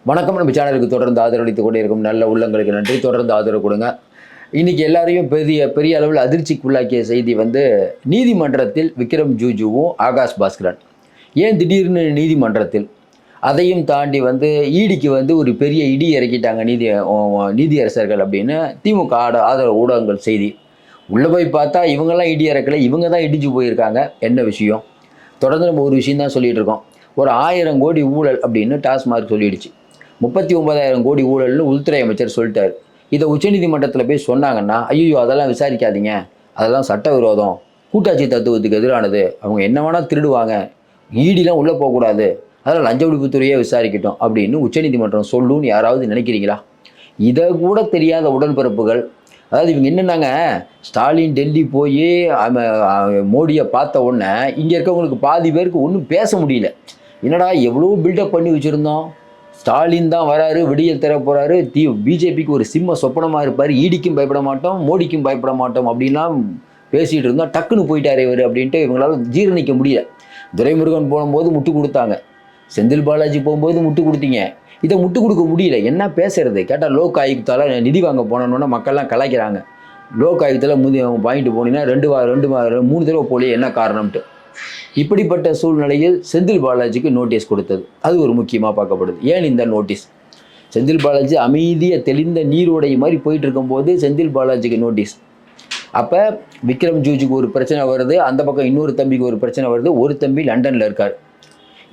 வணக்கம். நம்ம சேனலுக்கு தொடர்ந்து ஆதரவளித்துக் கொண்டே இருக்கும் நல்ல உள்ளங்களுக்கு நன்றி. தொடர்ந்து ஆதரவு கொடுங்க. இன்னைக்கு எல்லாரையும் பெரிய பெரிய அளவில் அதிர்ச்சிக்குள்ளாக்கிய செய்தி நீதிமன்றத்தில் விக்ரம் ஜூஜுவும் ஆகாஷ் பாஸ்கரன். ஏன் திடீர்னு நீதிமன்றத்தில்? அதையும் தாண்டி ஈடிக்கு ஒரு பெரிய இடி இறக்கிட்டாங்க நீதியரசர்கள் அப்படின்னு திமுக ஆதரவு ஊடகங்கள் செய்தி. உள்ளே போய் பார்த்தா இவங்கெல்லாம் இடி இறக்கலை, இவங்க தான் இடிச்சு போயிருக்காங்க. என்ன விஷயம்? தொடர்ந்து நம்ம ஒரு விஷயம் தான் சொல்லிட்டு இருக்கோம். ஒரு 1000 கோடி ஊழல் அப்படின்னு டாஸ்மார்க் சொல்லிடுச்சு. 39,000 கோடி ஊழல்னு உள்துறை அமைச்சர் சொல்லிட்டார். இதை உச்சநீதிமன்றத்தில் போய் சொன்னாங்கன்னா, ஐயோ அதெல்லாம் விசாரிக்காதீங்க, அதெல்லாம் சட்டவிரோதம், கூட்டாட்சி தத்துவத்துக்கு எதிரானது, அவங்க என்ன வேணால் திருடுவாங்க, ஈடிலாம் உள்ளே போகக்கூடாது, அதெல்லாம் லஞ்ச ஒழிப்புத்துறையே விசாரிக்கட்டும் அப்படின்னு உச்சநீதிமன்றம் சொல்லுன்னு யாராவது நினைக்கிறீங்களா? இதை கூட தெரியாத உடன்பிறப்புகள், அதாவது இவங்க என்னென்னாங்க, ஸ்டாலின் டெல்லி போய் மோடியை பார்த்த உடனே இங்கே இருக்கவங்களுக்கு பாதி பேருக்கு ஒன்றும் பேச முடியல. என்னடா எவ்வளோ பில்டப் பண்ணி வச்சுருந்தோம், ஸ்டாலின் தான் வராரு, விடியல் தர போகிறாரு, பிஜேபிக்கு ஒரு சிம்ம சொப்பனமாக இருப்பார், ஈடிக்கும் பயப்பட மாட்டோம், மோடிக்கும் பயப்பட மாட்டோம் அப்படின்லாம் பேசிகிட்டு இருந்தோம். டக்குன்னு போயிட்டார் இவர் அப்படின்ட்டு இவங்களால ஜீரணிக்க முடியல. துரைமுருகன் போகும்போது முட்டு கொடுத்தாங்க, செந்தில் பாலாஜி போகும்போது முட்டு கொடுத்தீங்க, இதை முட்டு கொடுக்க முடியல. என்ன பேசுறது? கேட்டால் லோக் ஆயுக்தால் நிதி வாங்க போனோன்னா மக்கள்லாம் கலாய்க்கிறாங்க. லோக் ஆயுக்தால் வாங்கிட்டு போனீங்கன்னா 3 தடவை போலியே, என்ன காரணம்ட்டு. இப்படிப்பட்ட சூழ்நிலையில் செந்தில் பாலாஜிக்கு நோட்டீஸ் கொடுத்தது, அது ஒரு முக்கியமாக பார்க்கப்படுது. ஏன் இந்த நோட்டீஸ்? செந்தில் பாலாஜி அமைதியை தெளிந்த நீரோடை மாதிரி போயிட்டு இருக்கும்போது செந்தில் பாலாஜிக்கு நோட்டீஸ். அப்போ விக்ரம் ஜூஜுக்கு ஒரு பிரச்சனை வருது, அந்த பக்கம் இன்னொரு தம்பிக்கு ஒரு பிரச்சனை வருது, ஒரு தம்பி லண்டனில் இருக்கார்.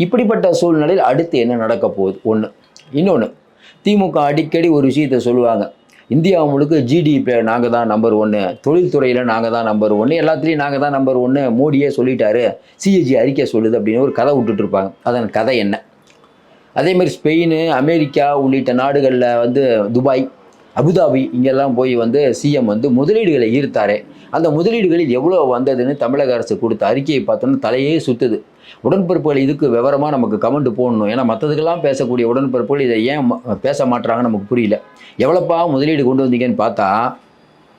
இப்படிப்பட்ட சூழ்நிலையில் அடுத்து என்ன நடக்க போகுது? ஒன்று. இன்னொன்று, திமுக அடிக்கடி ஒரு விஷயத்தை சொல்லுவாங்க, இந்தியா முழுக்க ஜிடிபியில் நாங்கள் தான் நம்பர் 1, தொழில்துறையில் நாங்கள் தான் நம்பர் 1, எல்லாத்துலேயும் நாங்கள் தான் நம்பர் 1, மோடியே சொல்லிட்டாரு, சிஏஜி அறிக்கை சொல்லுது அப்படின்னு ஒரு கதை விட்டுட்டு இருப்பாங்க. அதன் கதை என்ன? அதேமாதிரி ஸ்பெயின், அமெரிக்கா உள்ளிட்ட நாடுகளில் துபாய், அபுதாபி இங்கெல்லாம் போய் சிஎம் முதலீடுகளை ஈர்த்தாரே, அந்த முதலீடுகளில் எவ்வளோ வந்ததுன்னு தமிழக அரசு கொடுத்த அறிக்கையை பார்த்தோன்னா தலையே சுற்றுது. உடன்பிறப்புகள் இதுக்கு விவரமாக நமக்கு கமெண்ட் போடணும். ஏன்னா மற்றதுக்கெல்லாம் பேசக்கூடிய உடன்பிறப்புகள் இதை ஏன் பேச மாட்டுறாங்கன்னு நமக்கு புரியல. எவ்வளோப்பா முதலீடு கொண்டு வந்தீங்கன்னு பார்த்தா,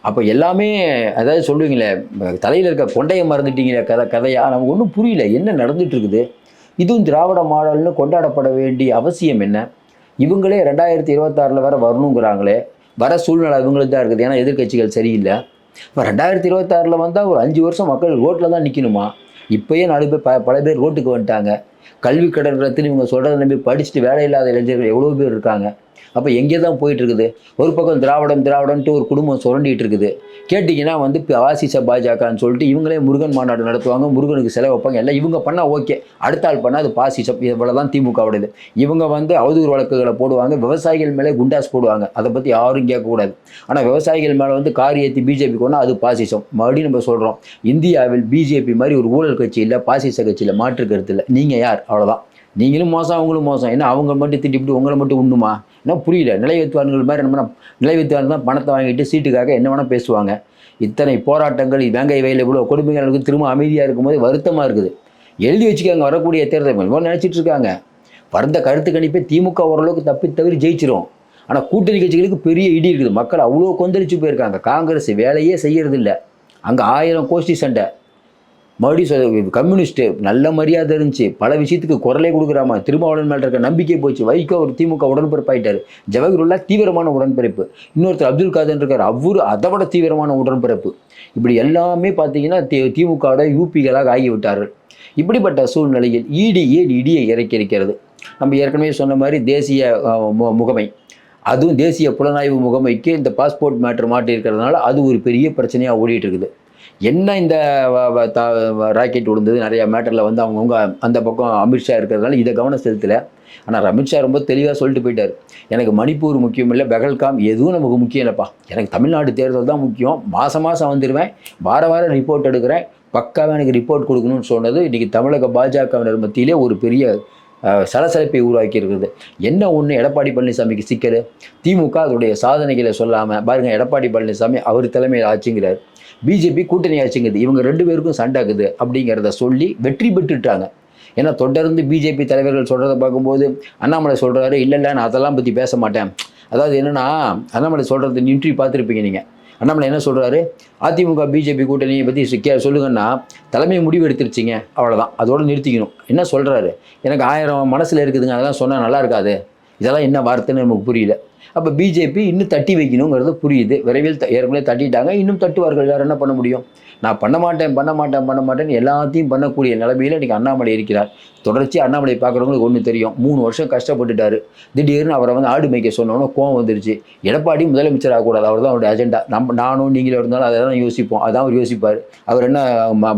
அப்போ எல்லாமே அதாவது சொல்லுவீங்களே, தலையில் இருக்க கொண்டையை மறந்துட்டீங்களே கதையாக நமக்கு ஒன்றும் புரியல. என்ன நடந்துட்டு இருக்குது? இதுவும் திராவிட மாடல்னு கொண்டாடப்பட வேண்டிய அவசியம் என்ன? இவங்களே 2026 வேறு வரணுங்கிறாங்களே, வர சூழ்நிலை இவங்களுக்கு தான் இருக்குது. ஏன்னா எதிர்கட்சிகள் சரியில்லை. இப்போ 2026 வந்தால் ஒரு 5 வருஷம் மக்கள் ரோட்டில் தான் நிற்கணுமா? இப்போயே 4 பேர் பல பேர் ரோட்டுக்கு வந்துட்டாங்க. கல்வி கடன் இவங்க சொல்கிறத நம்பி படிச்சுட்டு வேலை இல்லாத இளைஞர்கள் எவ்வளோ பேர் இருக்காங்க. அப்போ எங்கே தான் போயிட்டு இருக்குது? ஒரு பக்கம் திராவிடம்ட்டு ஒரு குடும்பம் சுரண்டிகிட்டு இருக்குது. கேட்டிங்கன்னா வாசிச பாஜகன்னு சொல்லிட்டு இவங்களே முருகன் மாநாடு நடத்துவாங்க, முருகனுக்கு செலவு வைப்பாங்க. எல்லாம் இவங்க பண்ணால் ஓகே, அடுத்த ஆள் பண்ணால் அது பாசிசம். இவ்வளோ தான் திமுகவுடையது. இவங்க அவதூறு வழக்குகளை போடுவாங்க, விவசாயிகள் மேலே குண்டாஸ் போடுவாங்க, அதை பற்றி யாரும் கேட்கக்கூடாது. ஆனால் விவசாயிகள் மேலே கார் ஏற்றி பிஜேபி கொண்டால் அது பாசிசம். மறுபடியும் நம்ம சொல்கிறோம், இந்தியாவில் பிஜேபி மாதிரி ஒரு ஊழல் கட்சி இல்லை, பாசிச கட்சியில் மாற்று கருத்து இல்லை. நீங்கள் யார்? அவ்வளோதான். நீங்களும் மோசம், அவங்களும் மோசம். ஏன்னா அவங்க மட்டும் திட்டிவிட்டு உங்களை மட்டும் உண்ணுமா? என்ன புரியல. நிலைவைத்துவார்கள் மாதிரி நம்ம நிலைவைத்துவார்கள் தான் பணத்தை வாங்கிட்டு சீட்டுக்காக என்ன வேணால் பேசுவாங்க. இத்தனை போராட்டங்கள், வேங்கை வயலில் இவ்வளோ கொடுமைகளுக்கு திரும்ப அமைதியாக இருக்கும்போது வருத்தமாக இருக்குது. எழுதி வச்சுக்காங்க, வரக்கூடிய தேர்தல் நினச்சிட்டு இருக்காங்க. வந்த கருத்து கணிப்பை திமுக ஓரளவுக்கு தவிர ஜெயிச்சிரும். ஆனால் கூட்டணி கட்சிகளுக்கு பெரிய இடி இருக்குது. மக்கள் அவ்வளோ கொந்தளிச்சு போயிருக்காங்க. காங்கிரஸ் வேலையே செய்கிறது இல்லை. அங்கே 1000 கோஷ்டி சண்டை. மறுபடியும் கம்யூனிஸ்ட்டு நல்ல மரியாதை இருந்துச்சு, பல விஷயத்துக்கு குரலே கொடுக்குறாமா, திருமாவளவன் மேலே இருக்க நம்பிக்கை போச்சு. வைகோ ஒரு திமுக உடன்பிறப்பாயிட்டார். ஜவஹர்லா தீவிரமான உடன்பிறப்பு. இன்னொருத்தர் அப்துல் காதர் இருக்கார், அவரு அதை விட தீவிரமான உடன்பிறப்பு. இப்படி எல்லாமே பார்த்தீங்கன்னா திமுகவோட யூபிகளாக ஆகிவிட்டார்கள். இப்படிப்பட்ட சூழ்நிலையில் இடியை இறக்கிறது. நம்ம ஏற்கனவே சொன்ன மாதிரி தேசிய முகமை, அதுவும் தேசிய புலனாய்வு முகமைக்கு இந்த பாஸ்போர்ட் மேட்ரு மாட்டியிருக்கிறதுனால அது ஒரு பெரிய பிரச்சனையாக ஓடிட்டு இருக்குது. என்ன இந்த ராக்கெட் விழுந்தது, நிறையா மேட்டரில் அவங்கவுங்க அந்த பக்கம் அமித்ஷா இருக்கிறதுனால இதை கவனம் செலுத்தலை. ஆனால் அமித்ஷா ரொம்ப தெளிவாக சொல்லிட்டு போயிட்டார், எனக்கு மணிப்பூர் முக்கியம் இல்லை, பெகல்காம் எதுவும் நமக்கு முக்கியம் இல்லைப்பா, எனக்கு தமிழ்நாடு தேர்தல் தான் முக்கியம், மாதம் வந்துடுவேன், வாரம் ரிப்போர்ட் எடுக்கிறேன், பக்காவாக எனக்கு ரிப்போர்ட் கொடுக்கணும்னு சொன்னது இன்றைக்கி தமிழக பாஜகவினர் மத்தியிலே ஒரு பெரிய சலசலப்பை உருவாக்கி இருக்குது. என்ன ஒன்று, எடப்பாடி பழனிசாமிக்கு சிக்கல். திமுக அதோடைய சாதனைகளை சொல்லாமல் பாருங்கள், எடப்பாடி பழனிசாமி அவர் தலைமையில் ஆட்சிங்கிறார், பிஜேபி கூட்டணி ஆட்சிங்குது, இவங்க 2 பேருக்கும் சண்டாக்குது அப்படிங்கிறத சொல்லி வெற்றி பெற்றுட்டாங்க. ஏன்னா தொடர்ந்து பிஜேபி தலைவர்கள் சொல்கிறத பார்க்கும்போது அண்ணாமலை சொல்கிறாரு, இல்லை நான் அதெல்லாம் பற்றி பேச மாட்டேன். அதாவது என்னென்னா, அண்ணாமலை சொல்கிறது நியூட்ரி பார்த்துருப்பீங்க நீங்கள். அண்ணாமலை என்ன சொல்கிறாரு, அதிமுக பிஜேபி கூட்டணியை பற்றி சொல்லுங்கன்னா தலைமை முடிவு எடுத்துருச்சிங்க, அவ்வளோதான், அதோடு நிறுத்திக்கணும். என்ன சொல்கிறாரு, எனக்கு 1000 மனசில் இருக்குதுங்க, அதெல்லாம் சொன்னால் நல்லா இருக்காது, இதெல்லாம் என்ன வார்த்தைன்னு நமக்கு புரியல. அப்போ பிஜேபி இன்னும் தட்டி வைக்கணுங்கிறது புரியுது. விரைவில் ஏற்கனவே தட்டிட்டாங்க, இன்னும் தட்டுவார்கள். வேறு என்ன பண்ண முடியும்? நான் பண்ண மாட்டேன் பண்ண மாட்டேன் பண்ண மாட்டேன்னு எல்லாத்தையும் பண்ணக்கூடிய நிலைமையில் இன்றைக்கி அண்ணாமலை இருக்கிறார். தொடர்ச்சி அண்ணாமலை பார்க்குறவங்களுக்கு ஒன்று தெரியும், 3 வருஷம் கஷ்டப்பட்டுட்டார். திடீர்னு அவரை வந்து ஆடு மேய்க்க சொன்னோன்னு கோவம் வந்துருச்சு. எடப்பாடி முதலமைச்சர் ஆகக்கூடாது, அவர் தான் அவருடைய அஜெண்டா. நானும் நீங்களும் இருந்தாலும் அதை தான் யோசிப்போம், அதான் அவர் யோசிப்பார். அவர் என்ன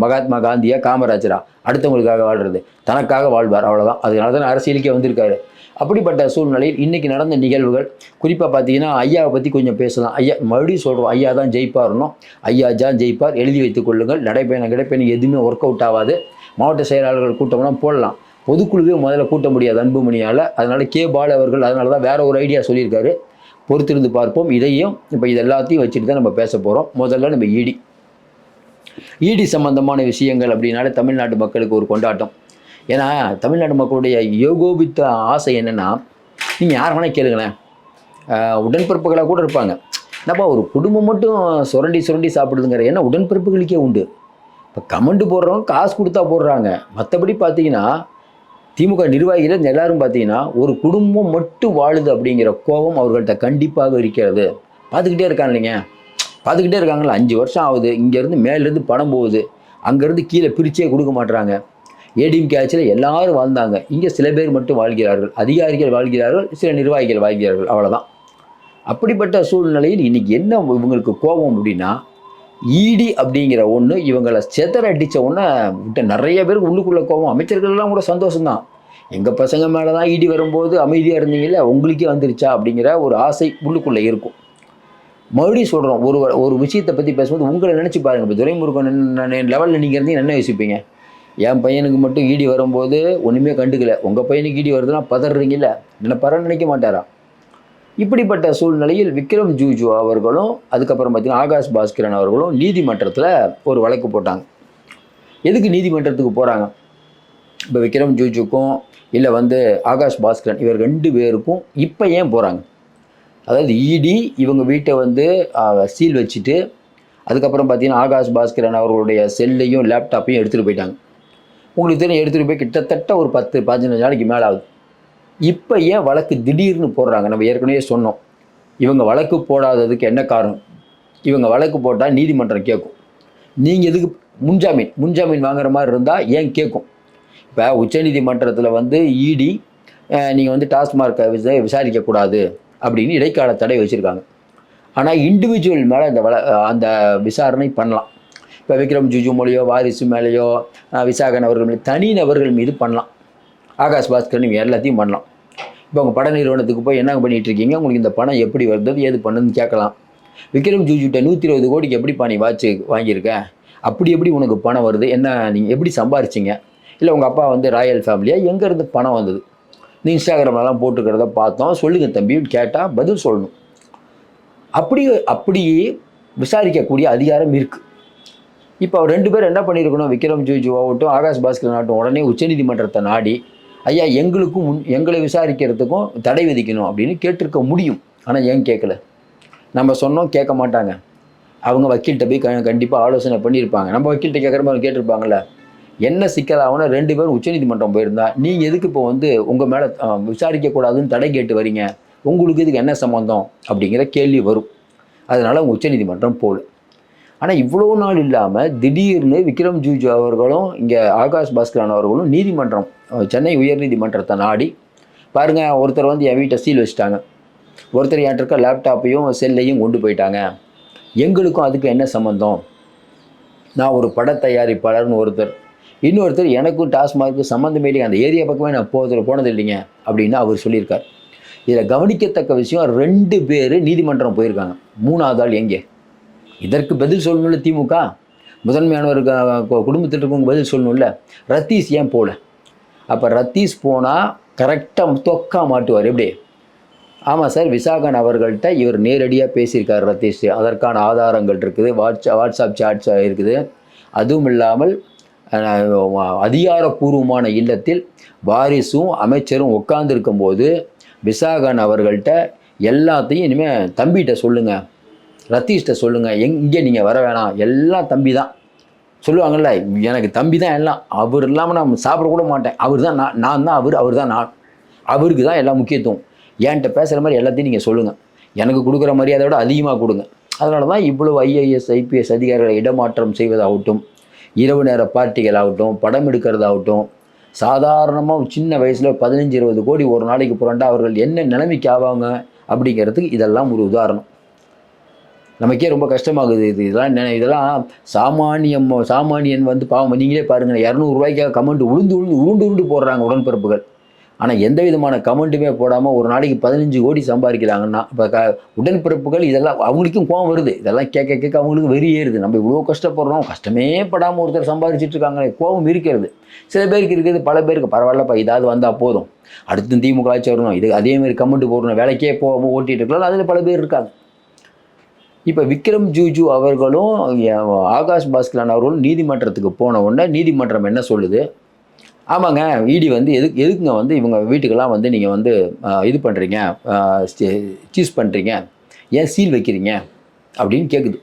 மகாத்மா காந்தியா காமராஜரா அடுத்தவங்களுக்காக வாழ்கிறது? தனக்காக வாழ்வார், அவ்வளோதான். அதனால தான் அரசியலுக்கே வந்திருக்காரு. அப்படிப்பட்ட சூழ்நிலையில் இன்றைக்கி நடந்த நிகழ்வுகள், குறிப்பாக பார்த்தீங்கன்னா ஐயாவை பற்றி கொஞ்சம் பேசலாம். ஐயா மறுபடியும் சொல்கிறோம், ஐயா தான் ஜெயிப்பார்னோம். ஐயா தான் ஜெயிப்பார், எழுதி வைத்துக் கொள்ளுங்கள். நடைப்பயணம் கிடைப்பயணம் எதுவுமே ஒர்க் அவுட் ஆகாது. மாவட்ட செயலாளர்கள் கூட்டம்லாம் போடலாம், பொதுக்குழுவே முதல்ல கூட்ட முடியாது அன்புமணியால். அதனால் பாலு அவர்கள் அதனால தான் வேறு ஒரு ஐடியா சொல்லியிருக்காரு. பொறுத்திருந்து பார்ப்போம். இதையும் இப்போ இது எல்லாத்தையும் வச்சுட்டு தான் நம்ம பேச போகிறோம். முதல்ல நம்ம இடி சம்பந்தமான விஷயங்கள் அப்படின்னாலே தமிழ்நாட்டு மக்களுக்கு ஒரு கொண்டாட்டம். ஏன்னா தமிழ்நாடு மக்களுடைய யோகோபித்த ஆசை என்னென்னா, நீங்கள் யார் வேணால் கேளுங்களேன், உடன்பிறப்புகளாக கூட இருப்பாங்க. என்னப்பா ஒரு குடும்பம் மட்டும் சுரண்டி சாப்பிடுதுங்கிற ஏன்னா உடன்பிறப்புகளுக்கே உண்டு. இப்போ கமெண்ட் போடுறவங்க காசு கொடுத்தா போடுறாங்க. மற்றபடி பார்த்தீங்கன்னா திமுக நிர்வாகிகள் எல்லாரும் பார்த்தீங்கன்னா ஒரு குடும்பம் மட்டும் வாழுது அப்படிங்கிற கோபம் அவர்கள்ட்ட கண்டிப்பாக இருக்கிறது. பார்த்துக்கிட்டே இருக்காங்க இல்லைங்க, பார்த்துக்கிட்டே இருக்காங்களா? 5 வருஷம் ஆகுது, இங்கேருந்து மேலேருந்து பணம் போகுது, அங்கேருந்து கீழே பிரிச்சே கொடுக்க மாட்டுறாங்க. ஏடிஎம்கே ஆட்சியில் எல்லாரும் வாழ்ந்தாங்க, இங்கே சில பேர் மட்டும் வாழ்கிறார்கள். அதிகாரிகள் வாழ்கிறார்கள், சில நிர்வாகிகள் வாழ்கிறார்கள், அவ்வளோதான். அப்படிப்பட்ட சூழ்நிலையில் இன்றைக்கி என்ன இவங்களுக்கு கோபம் அப்படின்னா, இடி அப்படிங்கிற ஒன்று இவங்களை அடித்த ஒன்று விட்ட நிறைய பேருக்கு உள்ளுக்குள்ளே கோபம். அமைச்சர்கள்லாம் கூட சந்தோஷம்தான், எங்கள் பசங்க மேலே தான் இடி வரும்போது அமைதியாக இருந்தீங்களே, உங்களுக்கே வந்துருச்சா அப்படிங்கிற ஒரு ஆசை உள்ளுக்குள்ளே இருக்கும். மறுபடியும் சொல்கிறோம், ஒரு விஷயத்தை பற்றி பேசும்போது உங்களை நினச்சி பாருங்கள். இப்போ துரைமுருகன் லெவலில் நீங்கள் இருந்தீங்க என்ன யோசிப்பீங்க? என் பையனுக்கு மட்டும் ஈடி வரும்போது ஒன்றுமே கண்டுக்கல, உங்கள் பையனுக்கு ஈடி வருதுன்னா பதறீங்கல்ல, நினைப்பாரான்னு நினைக்க மாட்டாரா? இப்படிப்பட்ட சூழ்நிலையில் விக்ரம் ஜூஜு அவர்களும் அதுக்கப்புறம் பார்த்தீங்கன்னா ஆகாஷ் பாஸ்கரன் அவர்களும் நீதிமன்றத்தில் ஒரு வழக்கு போட்டாங்க. எதுக்கு நீதிமன்றத்துக்கு போகிறாங்க? இப்போ விக்ரம் ஜூஜுக்கும் இல்லை வந்து ஆகாஷ் பாஸ்கரன் இவர் 2 பேருக்கும் இப்போ ஏன் போகிறாங்க? அதாவது இடி இவங்க வீட்டை வந்து சீல் வச்சுட்டு அதுக்கப்புறம் பார்த்தீங்கன்னா ஆகாஷ் பாஸ்கரன் அவர்களுடைய செல்லையும் லேப்டாப்பையும் எடுத்துகிட்டு போயிட்டாங்க. உங்களுக்கு தெரியும், எடுத்துகிட்டு போய் கிட்டத்தட்ட ஒரு 10-15 நாளைக்கு மேலே ஆகுது. இப்போ ஏன் வழக்கு திடீர்னு போடுறாங்க? நம்ம ஏற்கனவே சொன்னோம், இவங்க வழக்கு போடாததுக்கு என்ன காரணம்? இவங்க வழக்கு போட்டால் நீதிமன்றம் கேட்கும். நீங்கள் எதுக்கு முன்ஜாமீன் வாங்குற மாதிரி இருந்தால் ஏன் கேட்கும்? இப்போ உச்சநீதிமன்றத்தில் வந்து இடி நீங்கள் வந்து டாஸ்மார்க்கை விசாரிக்கக்கூடாது அப்படின்னு இடைக்கால தடை வச்சுருக்காங்க. ஆனால் இண்டிவிஜுவல் மேலே அந்த விசாரணை பண்ணலாம். இப்போ விக்ரம் ஜூஜு மொழியோ வாரிசு மேலேயோ விசாகன் அவர்கள் மீது தனிநபர்கள் மீது பண்ணலாம். ஆகாஷ் பாஸ்கர் நீங்கள் எல்லாத்தையும் பண்ணலாம். இப்போ உங்கள் பட நிறுவனத்துக்கு போய் என்ன பண்ணிகிட்டு இருக்கீங்க, உங்களுக்கு இந்த பணம் எப்படி வருது ஏது பண்ணுன்னு கேட்கலாம். விக்ரம் ஜூஜுட்ட 120 கோடிக்கு எப்படிப்பா நீ வாட்ச் வாங்கியிருக்க, அப்படி எப்படி உனக்கு பணம் வருது, என்ன நீங்கள் எப்படி சம்பாரிச்சிங்க, இல்லை உங்கள் அப்பா வந்து ராயல் ஃபேமிலியாக எங்கேருந்து பணம் வந்தது, நீ இன்ஸ்டாகிராம்லாம் போட்டுக்கிறத பார்த்தோம், சொல்லுங்கள் தம்பின்னு கேட்டால் பதில் சொல்லணும். அப்படி விசாரிக்கக்கூடிய அதிகாரம் இருக்குது. இப்போ 2 பேர் என்ன பண்ணியிருக்கணும், விக்ரம் ஜூஜு ஆகட்டும் ஆகாஷ் பாஸ்கரன் ஆகட்டும், உடனே உச்சநீதிமன்றத்தை நாடி ஐயா எங்களை விசாரிக்கிறதுக்கும் தடை விதிக்கணும் அப்படின்னு கேட்டிருக்க முடியும். ஆனால் ஏன் கேட்கல? நம்ம சொன்னோம், கேட்க மாட்டாங்க. அவங்க வக்கீல்கிட்ட போய் கண்டிப்பாக ஆலோசனை பண்ணியிருப்பாங்க. நம்ம வக்கீல்கிட்ட கேட்குற மாதிரி கேட்டிருப்பாங்கள்ல. என்ன சிக்கலாகனா 2 பேரும் உச்சநீதிமன்றம் போயிருந்தா நீங்கள் எதுக்கு இப்போ வந்து உங்கள் மேலே விசாரிக்கக்கூடாதுன்னு தடை கேட்டு வரீங்க, உங்களுக்கு இதுக்கு என்ன சம்மந்தம் அப்படிங்கிற கேள்வி வரும். அதனால் அவங்க உச்சநீதிமன்றம் போகல. ஆனால் இவ்வளோ நாள் இல்லாமல் திடீர்னு விக்ரம் ஜூஜு அவர்களும் இங்கே ஆகாஷ் பாஸ்கரன் அவர்களும் நீதிமன்றம் சென்னை உயர்நீதிமன்றத்தை நாடி பாருங்கள், ஒருத்தர் வந்து என் வீட்டை சீல் வச்சுட்டாங்க, ஒருத்தர் என்கிட்ட இருக்க லேப்டாப்பையும் செல்லையும் கொண்டு போயிட்டாங்க, எங்களுக்கும் அதுக்கு என்ன சம்மந்தம், நான் ஒரு பட தயாரிப்பாளர்னு ஒருத்தர், இன்னொருத்தர் எனக்கும் டாஸ்மார்க்கு சம்மந்தமே இல்லைங்க, அந்த ஏரியா பக்கமே நான் போனது இல்லைங்க அப்படின்னு அவர் சொல்லியிருக்கார். இதில் கவனிக்கத்தக்க விஷயம், 2 பேர் நீதிமன்றம் போயிருக்காங்க, 3வது ஆள் எங்கே? இதற்கு பதில் சொல்லணும்ல திமுக, முதன்மையானவர் குடும்பத்தில் இருக்கவங்க பதில் சொல்லணும்ல. ரத்தீஷ் ஏன் போகல? அப்போ ரத்தீஷ் போனால் கரெக்டாக தொக்கா மாட்டுவார். எப்படி? ஆமாம் சார், விசாகன் அவர்கள்ட்ட இவர் நேரடியாக பேசியிருக்கார் ரத்தீஷ், அதற்கான ஆதாரங்கள் இருக்குது, வாட்ஸ்அப் சாட்ஸ் இருக்குது. அதுவும் இல்லாமல் அதிகாரப்பூர்வமான இல்லத்தில் வாரிசும் அமைச்சரும் உட்கார்ந்துருக்கும் போது விசாகன் அவர்கள்ட்ட எல்லாத்தையும் இனிமேல் தம்பிகிட்ட சொல்லுங்கள், ரத்தீஷ்கிட்ட சொல்லுங்கள், இங்கே நீங்கள் வர வேணாம், எல்லாம் தம்பி தான் சொல்லுவாங்கள்ல, எனக்கு தம்பி தான் எல்லாம், அவர் இல்லாமல் நான் சாப்பிடக்கூட மாட்டேன், அவர் தான் நான் தான் அவர் தான் நான், அவருக்கு தான் எல்லாம் முக்கியத்துவம், என்கிட்ட பேசுகிற மாதிரி எல்லாத்தையும் நீங்கள் சொல்லுங்கள், எனக்கு கொடுக்குற மரியாதை விட அதிகமாக கொடுங்க. அதனால தான் இவ்வளோ ஐஏஎஸ் ஐபிஎஸ் அதிகாரிகளை இடமாற்றம் செய்வதாகட்டும், இரவு நேர பார்ட்டிகளாகட்டும், படம் எடுக்கிறதாகட்டும், சாதாரணமாக சின்ன வயசில் 15-20 கோடி ஒரு நாளைக்கு புரண்டா அவர்கள் என்ன நிலைமைக்கு ஆவாங்க அப்படிங்கிறதுக்கு இதெல்லாம் ஒரு உதாரணம். நமக்கே ரொம்ப கஷ்டமாகுது. இதெல்லாம் சாமானியன் வந்து பாவம். நீங்களே பாருங்கள், 200 ரூபாய்க்காக கமெண்ட் உருண்டு போடுறாங்க உடன்பிறப்புகள். ஆனால் எந்த விதமான கமெண்ட்டுமே போடாமல் ஒரு நாளைக்கு 15 கோடி சம்பாதிக்கிறாங்கன்னா இப்போ உடன்பிறப்புகள் இதெல்லாம் அவங்களுக்கும் கோவம் வருது. இதெல்லாம் கேட்க அவங்களுக்கு வெறி ஏறுது. நம்ம இவ்வளோ கஷ்டப்படுறோம், கஷ்டமே படாமல் ஒருத்தர் சம்பாதிச்சுட்டு இருக்காங்க, கோவம் இருக்கிறது. சில பேருக்கு இருக்கிறது, பல பேருக்கு பரவாயில்லப்பா இதாவது வந்தால் போதும், அடுத்து திமுக ஆட்சி வரணும், இது அதேமாதிரி கமெண்ட் போடணும், வேலைக்கே போகாமல் ஓட்டிகிட்டு இருக்கலாம், அதில் பல பேர் இருக்காங்க. இப்போ விக்ரம் ஜூஜு அவர்களும் ஆகாஷ் பாஸ்கரன் அவர்களும் நீதிமன்றத்துக்கு போன உடனே நீதிமன்றம் என்ன சொல்லுது? ஆமாங்க, இடி வந்து எதுக்குங்க வந்து இவங்க வீட்டுக்கெல்லாம் வந்து நீங்கள் வந்து இது பண்ணுறீங்க, சீஸ் பண்ணுறீங்க, ஏன் சீல் வைக்கிறீங்க அப்படின்னு கேட்குது.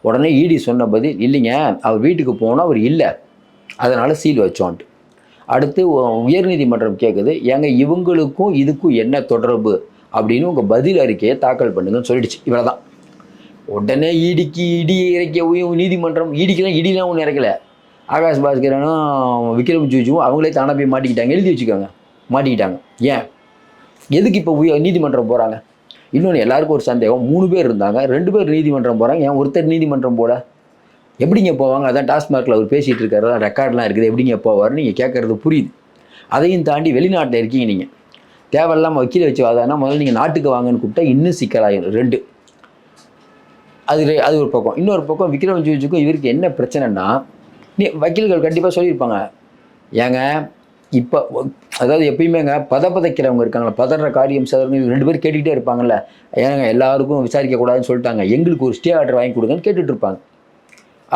உடனே இடி சொன்ன பதில், இல்லைங்க அவர் வீட்டுக்கு போனால் அவர் இல்லை, அதனால் சீல் வச்சோன்ட்டு. அடுத்து உயர்நீதிமன்றம் கேட்குது, ஏங்க இவங்களுக்கும் இதுக்கும் என்ன தொடர்பு அப்படின்னு உங்கள் பதில் அறிக்கையை தாக்கல் பண்ணுங்கன்னு சொல்லிடுச்சு. இவ்வளோ தான். உடனே இடி இறக்கிய நீதிமன்றம், இடிலாம் ஒன்றும் இறக்கலை. ஆகாஷ் பாஸ்கரனும் விக்ரம் ஜூஜுவும் அவங்களே தானே போய் மாட்டிக்கிட்டாங்க. எழுதி வச்சுக்கோங்க, மாட்டிக்கிட்டாங்க. ஏன் எதுக்கு இப்போ நீதிமன்றம் போகிறாங்க? இன்னொன்று எல்லாருக்கும் ஒரு சந்தேகம், 3 பேர் இருந்தாங்க, 2 பேர் நீதிமன்றம் போகிறாங்க, ஏன் ஒருத்தர் நீதிமன்றம் போல? எப்படிங்க போவாங்க? அதான் டாஸ்மார்க்கில் அவர் பேசிகிட்டு இருக்காரு, ரெக்கார்ட்லாம் இருக்குது, எப்படிங்க போவார்னு நீங்கள் கேட்குறது புரியுது. அதையும் தாண்டி வெளிநாட்டில் இருக்கீங்க நீங்கள், தேவையில்லாமல் வக்கீல் வச்சு வாதானா முதல்ல நீங்கள் நாட்டுக்கு வாங்கன்னு கூப்பிட்டா இன்னும் சிக்கலாயிரும். 2 அது ஒரு பக்கம். இன்னொரு பக்கம் விக்ரம் ஜூஜுக்கும் இவருக்கு என்ன பிரச்சனைன்னா, வக்கீல்கள் கண்டிப்பாக சொல்லியிருப்பாங்க, ஏங்க இப்போ அதாவது எப்பயுமேங்க பதைக்கிறவங்க இருக்காங்களா, பதற காரியம் சதறன்னு 2 பேர் கேட்டுக்கிட்டே இருப்பாங்கல்ல, ஏங்க எல்லாருக்கும் விசாரிக்கக்கூடாதுன்னு சொல்லிட்டாங்க, எங்களுக்கு ஒரு ஸ்டே ஆர்டர் வாங்கி கொடுங்கன்னு கேட்டுட்டு இருப்பாங்க.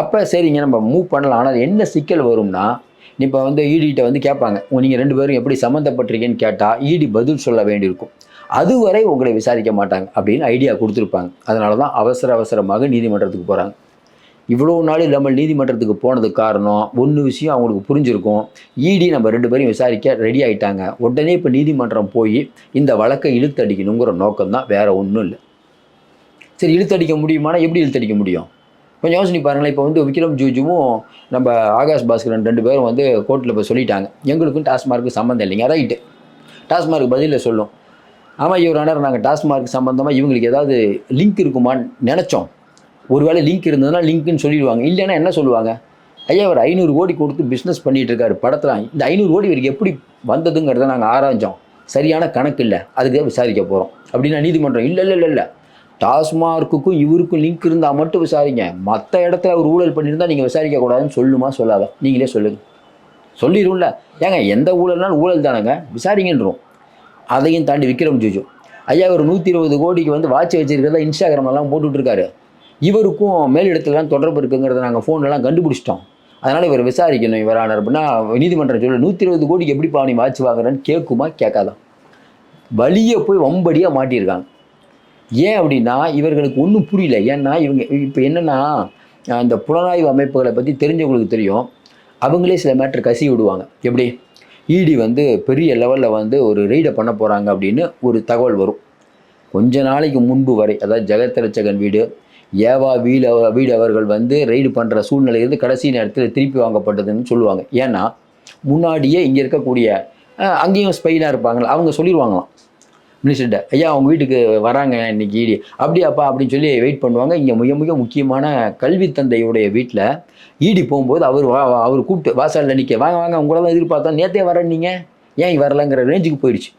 அப்போ சரிங்க நம்ம மூவ் பண்ணலாம். ஆனால் என்ன சிக்கல் வரும்னா, இப்போ வந்து ஈடிகிட்ட வந்து கேட்பாங்க, நீங்கள் 2 பேரும் எப்படி சம்மந்தப்பட்டிருக்கீங்கன்னு கேட்டால் ஈடி பதில் சொல்ல வேண்டியிருக்கும். அதுவரை உங்களை விசாரிக்க மாட்டாங்க அப்படின்னு ஐடியா கொடுத்துருப்பாங்க. அதனால தான் அவசரமாக நீதிமன்றத்துக்கு போகிறாங்க. இவ்வளோ நாள் நம்ம நீதிமன்றத்துக்கு போனதுக்கு காரணம் ஒன்று விஷயம் அவங்களுக்கு புரிஞ்சிருக்கும், இடி நம்ம 2 பேரையும் விசாரிக்க ரெடி ஆகிட்டாங்க, உடனே இப்போ நீதிமன்றம் போய் இந்த வழக்கை இழுத்தடிக்கணுங்கிற நோக்கம் தான், வேறு ஒன்றும் இல்லை. சரி, இழுத்தடிக்க முடியுமானா எப்படி இழுத்தடிக்க முடியும்? கொஞ்சம் யோசனை பாருங்களேன். இப்போ வந்து விக்ரம் ஜூஜுவும் நம்ம ஆகாஷ் பாஸ்கரன் 2 பேரும் வந்து கோர்ட்டில் இப்போ சொல்லிட்டாங்க, எங்களுக்கும் டாஸ்மார்க்கு சம்மந்தம் இல்லைங்க. ரைட்டு, டாஸ்மார்க் பதிலில் சொல்லும், ஆமாம் யுவர் ஆனர், நாங்கள் டாஸ்மார்க் சம்மந்தமாக இவங்களுக்கு ஏதாவது லிங்க் இருக்குமான்னு நினச்சோம், ஒருவேளை லிங்க் இருந்ததுன்னா லிங்க்னு சொல்லிடுவாங்க. இல்லைன்னா என்ன சொல்லுவாங்க, ஐயா அவர் 500 கோடி கொடுத்து பிஸ்னஸ் பண்ணிகிட்டு இருக்காரு படத்தில், இந்த 500 கோடி இவருக்கு எப்படி வந்ததுங்கிறத நாங்கள் ஆராய்ஞ்சோம், சரியான கணக்கு இல்லை, அதுக்கு விசாரிக்க போகிறோம் அப்படின்னா நீதிமன்றம் இல்லை, டாஸ்மார்க்குக்கும் இவருக்கும் லிங்க் இருந்தால் மட்டும் விசாரிங்க, மற்ற இடத்துல அவர் ஊழல் பண்ணியிருந்தால் நீங்கள் விசாரிக்கக்கூடாதுன்னு சொல்லுமா சொல்லாத? நீங்களே சொல்லுங்கள். சொல்லிடும்ல, ஏங்க எந்த ஊழல்னாலும் ஊழல் தானேங்க, விசாரிங்கன்றோம். அதையும் தாண்டி விக்ரம் ஜூஜு ஐயா ஒரு 120 கோடிக்கு வந்து வாட்ச் வச்சிருக்கிறதா இன்ஸ்டாகிராமெல்லாம் போட்டுட்ருக்காரு, இவருக்கும் மேலிடத்துலலாம் தொடர்பு இருக்குங்கிறத நாங்கள் ஃபோன்லாம் கண்டுபிடிச்சிட்டோம், அதனால் இவர் விசாரிக்கணும் இவர் ஆனர் அப்படின்னா நீதிமன்றம் சொல்லி 120 கோடிக்கு எப்படிப்பா நீ வாட்ச் வாங்குறேன்னு கேட்குமா கேட்காதான்? வழியை போய் வம்படியாக மாட்டியிருக்காங்க. ஏன் அப்படின்னா இவர்களுக்கு ஒன்றும் புரியல. ஏன்னா இவங்க இப்போ என்னென்னா, இந்த புலனாய்வு அமைப்புகளை பற்றி தெரிஞ்சவங்களுக்கு தெரியும், அவங்களே சில மேட்ரு கசி விடுவாங்க. எப்படி இடி வந்து பெரிய லெவலில் வந்து ஒரு ரெய்டை பண்ண போகிறாங்க அப்படின்னு ஒரு தகவல் வரும். கொஞ்ச நாளைக்கு முன்பு வரை, அதாவது ஜெகத்ரட்சகன் வீடு, ஏவா வீடு அவர்கள் வந்து ரெய்டு பண்ணுற சூழ்நிலையிலிருந்து கடைசி நேரத்தில் திருப்பி வாங்கப்பட்டதுன்னு சொல்லுவாங்க. ஏன்னா முன்னாடியே இங்கே இருக்கக்கூடிய அங்கேயும் ஸ்பைனாக இருப்பாங்களா, அவங்க சொல்லிடுவாங்களாம் மினிஸ்டர்கிட்ட, ஐயா அவங்க வீட்டுக்கு வராங்க இன்றைக்கி இடி, அப்படியாப்பா அப்படின்னு சொல்லி வெயிட் பண்ணுவாங்க. இங்கே மிக முக்கியமான கல்வி தந்தையுடைய வீட்டில் இடி போகும்போது அவர் கூப்பிட்டு வாசலில் நிற்க, வாங்க உங்களெல்லாம் எதிர்பார்த்தா நேற்றே வரேன், நீங்கள் ஏன் வரலைங்கிற ரேஞ்சுக்கு போயிடுச்சு.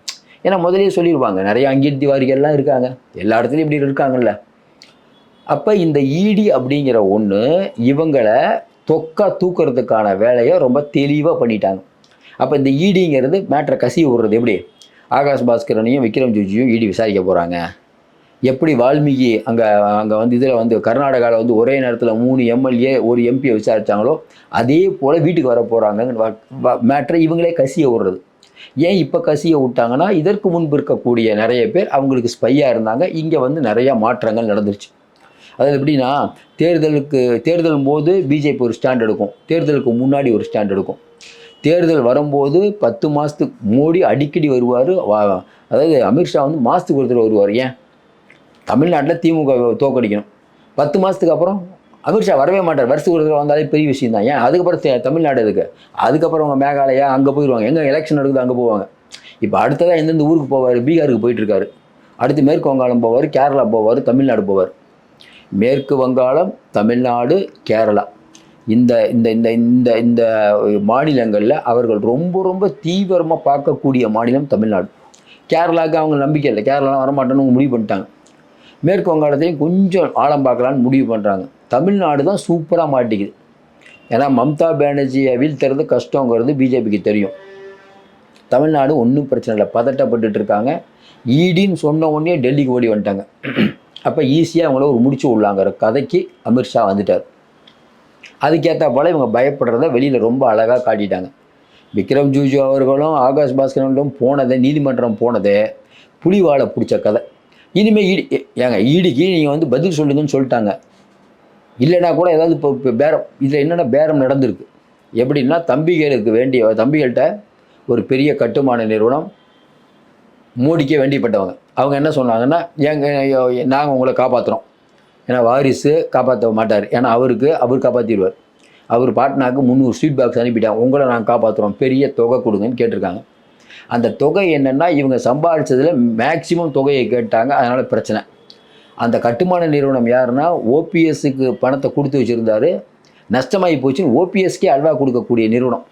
ஏன்னா முதலே சொல்லிடுவாங்க, நிறைய அங்கீர்த்திவாரிகள்லாம் இருக்காங்க, எல்லா இடத்துலையும் இப்படி இருக்காங்கல்ல. அப்போ இந்த இடி அப்படிங்கிற ஒன்று இவங்களை தூக்கிறதுக்கான வேலையை ரொம்ப தெளிவாக பண்ணிட்டாங்க. அப்போ இந்த இடிங்கிறது மேட்ரை கசி விடுறது. எப்படி ஆகாஷ் பாஸ்கரனையும் விக்ரம் ஜூஜியும் இடி விசாரிக்க போகிறாங்க, எப்படி வால்மீகி அங்கே வந்து இதில் வந்து கர்நாடகாவில் வந்து ஒரே நேரத்தில் 3 எம்எல்ஏ 1 எம்பியை விசாரித்தாங்களோ அதே போல் வீட்டுக்கு வர போகிறாங்க மேட்ரை இவங்களே கசிய விடுறது. ஏன் இப்போ கசிய விட்டாங்கன்னா, இதற்கு முன்பு இருக்கக்கூடிய நிறைய பேர் அவங்களுக்கு ஸ்பையாக இருந்தாங்க, இங்கே வந்து நிறையா மாற்றங்கள் நடந்துருச்சு. அதாவது எப்படின்னா, தேர்தல் போது பிஜேபி ஒரு ஸ்டாண்ட் எடுக்கும், தேர்தலுக்கு முன்னாடி ஒரு ஸ்டாண்ட் எடுக்கும். தேர்தல் வரும்போது 10 மாதத்துக்கு மோடி அடிக்கடி வருவார். அதாவது அமித்ஷா வந்து மாதத்துக்கு ஒருத்தர் வருவார். ஏன்? தமிழ்நாட்டில் திமுக தோக்கடிக்கணும். 10 மாதத்துக்கு அப்புறம் அமித்ஷா வரவே மாட்டார். வருஷத்துக்கு ஒரு தடவை வந்தாலே பெரிய விஷயம் தான். ஏன்? அதுக்கப்புறம் தமிழ்நாடு எதுக்கு? அதுக்கப்புறம் அவங்க மேகாலயா அங்கே போயிடுவாங்க. எங்கே எலெக்ஷன் நடக்குது அங்கே போவாங்க. இப்போ அடுத்ததாக எந்தெந்த ஊருக்கு போவார்? பீகாருக்கு போயிட்டுருக்காரு. அடுத்து மேற்கு வங்காளம் போவார், கேரளா போவார், தமிழ்நாடு போவார். மேற்கு வங்காளம், தமிழ்நாடு, கேரளா இந்த இந்த இந்த இந்த இந்த மாநிலங்களில் அவர்கள் ரொம்ப ரொம்ப தீவிரமாக பார்க்கக்கூடிய மாநிலம் தமிழ்நாடு. கேரளாவுக்கு அவங்க நம்பிக்கை இல்லை. கேரளாலாம் வரமாட்டேன்னு முடிவு பண்ணிட்டாங்க. மேற்கு வங்காளத்தையும் கொஞ்சம் ஆழம் பார்க்கலான்னு முடிவு பண்ணுறாங்க. தமிழ்நாடு தான் சூப்பராக மாட்டிக்குது. ஏன்னா மம்தா பானர்ஜியை வீழ்த்துறது கஷ்டங்கிறது பிஜேபிக்கு தெரியும். தமிழ்நாடு ஒன்றும் பிரச்சனை இல்லை, பதட்டப்பட்டுட்டு இருக்காங்க. ஈடின்னு சொன்ன உடனே டெல்லிக்கு ஓடி வந்துட்டாங்க. அப்போ ஈஸியாக அவங்கள ஒரு முடிச்சு விடலாங்கிற கதைக்கு அமித்ஷா வந்துட்டார். அதுக்கேற்ற போல் இவங்க பயப்படுறத வெளியில் ரொம்ப அழகாக காட்டிட்டாங்க. விக்ரம் ஜூஜு அவர்களும் ஆகாஷ் பாஸ்கரனும் போனதை, நீதிமன்றம் போனதே புலிவாலை பிடிச்ச கதை. இனிமேல் ஈடிக்கு நீங்கள் வந்து பதில் சொல்லுங்கன்னு சொல்லிட்டாங்க. இல்லைனா கூட ஏதாவது இப்போ பேரம், இதில் என்னென்ன பேரம் நடந்திருக்கு எப்படின்னா, தம்பிகள்கிட்ட ஒரு பெரிய கட்டுமான நிறுவனம் மோடிக்கே வேண்டிப்பட்டவங்க. அவங்க என்ன சொன்னாங்கன்னா, நாங்கள் உங்களை காப்பாற்றுறோம். ஏன்னா வாரிசு காப்பாற்ற மாட்டார். ஏன்னா அவர் காப்பாற்றிடுவார். அவர் பாட்னாக்கு 300 ஸ்வீட் பாக்ஸ் அனுப்பிட்டாங்க. உங்களை நாங்கள் காப்பாற்றுறோம், பெரிய தொகை கொடுங்கன்னு கேட்டிருக்காங்க. அந்த தொகை என்னென்னா, இவங்க சம்பாதிச்சதில் மேக்சிமம் தொகையை கேட்டாங்க. அதனால் பிரச்சனை. அந்த கட்டுமான நிறுவனம் யாருன்னா, ஓபிஎஸ்க்கு பணத்தை கொடுத்து வச்சுருந்தார். நஷ்டமாகி போச்சுன்னு ஓபிஎஸ்க்கே அல்வா கொடுக்கக்கூடிய நிறுவனம்.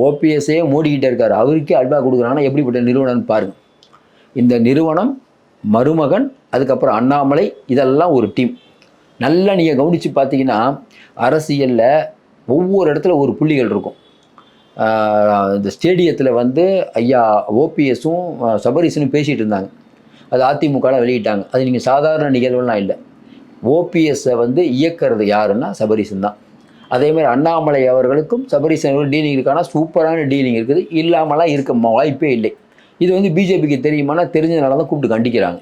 ஓபிஎஸ்ஸே மோடிக்கிட்டே இருக்கார், அவருக்கே அல்வா கொடுக்குறாங்கன்னா எப்படிப்பட்ட நிறுவனம்னு பாருங்கள். இந்த நிறுவனம், மருமகன், அதுக்கப்புறம் அண்ணாமலை, இதெல்லாம் ஒரு டீம். நல்லா நீங்கள் கவனித்து பார்த்தீங்கன்னா, அரசியலில் ஒவ்வொரு இடத்துல ஒரு புள்ளிகள் இருக்கும். இந்த ஸ்டேடியத்தில் வந்து ஐயா ஓபிஎஸும் சபரீசனும் பேசிகிட்டு இருந்தாங்க. அது அதிமுகவில் வெளியிட்டாங்க. அது நீங்கள் சாதாரண நிகழ்வுலாம் இல்லை. ஓபிஎஸ்ஸை வந்து இயக்கிறது யாருன்னா சபரீசன் தான். அதேமாதிரி அண்ணாமலை அவர்களுக்கும் சபரீசன் டீலிங் இருக்கானா, சூப்பரான டீலிங் இருக்குது. இல்லாமலாம் இருக்க வாய்ப்பே இல்லை. இது வந்து பிஜேபிக்கு தெரியுமானா, தெரிஞ்சதுனால தான் கூப்பிட்டு கண்டிக்கிறாங்க.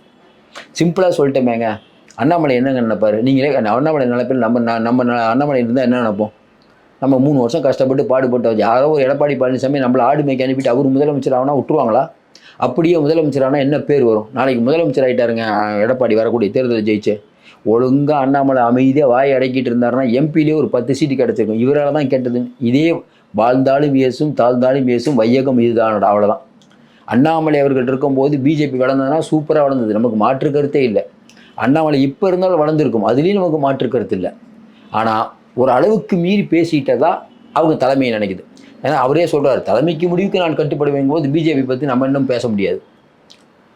சிம்பிளாக சொல்லிட்டேமேங்க. அண்ணாமலை என்னங்க நினைப்பார்? நீங்களே அண்ணாமலை நினைப்பில் நம்ம அண்ணாமலை இருந்தால் என்ன நினைப்போம்? நம்ம 3 வருஷம் கஷ்டப்பட்டு பாடுபட்டு யாரோ ஒரு எடப்பாடி பழனிசாமி நம்மளை ஆடு மேய்க்க அனுப்பிட்டு அவர் முதலமைச்சர் ஆகுனா விட்டுருவாங்களா? அப்படியே முதலமைச்சர் ஆனால் என்ன பேர் வரும்? நாளைக்கு முதலமைச்சர் ஆகிட்டாருங்க எடப்பாடி, வரக்கூடிய தேர்தலை ஜெயிச்சு. ஒழுங்காக அண்ணாமலை அமைதியாக வாயை அடக்கிட்டு இருந்தாருன்னா எம்பிலேயே ஒரு 10 சீட்டு கிடச்சிருக்கும். இவரால் தான் கேட்டதுன்னு. இதே வாழ்ந்தாலும் ஏசும் தாழ்ந்தாலும் ஏசும் வையகம் இதுதான். அவ்வளோதான். அண்ணாமலை அவர்கள் இருக்கும்போது பிஜேபி வளர்ந்ததுன்னா சூப்பராக வளர்ந்தது, நமக்கு மாற்று கருத்தே இல்லை. அண்ணாமலை இப்போ இருந்தாலும் வளர்ந்துருக்கும், அதுலேயும் நமக்கு மாற்று கருத்து இல்லை. ஆனால் ஒரு அளவுக்கு மீறி பேசிட்டதா அவங்க தலைமையை நினைக்குது. ஏன்னா அவரே சொல்கிறார், தலைமைக்கு முடிவுக்கு நான் கட்டுப்படுவேன் போது பிஜேபி பற்றி நம்ம இன்னும் பேச முடியாது.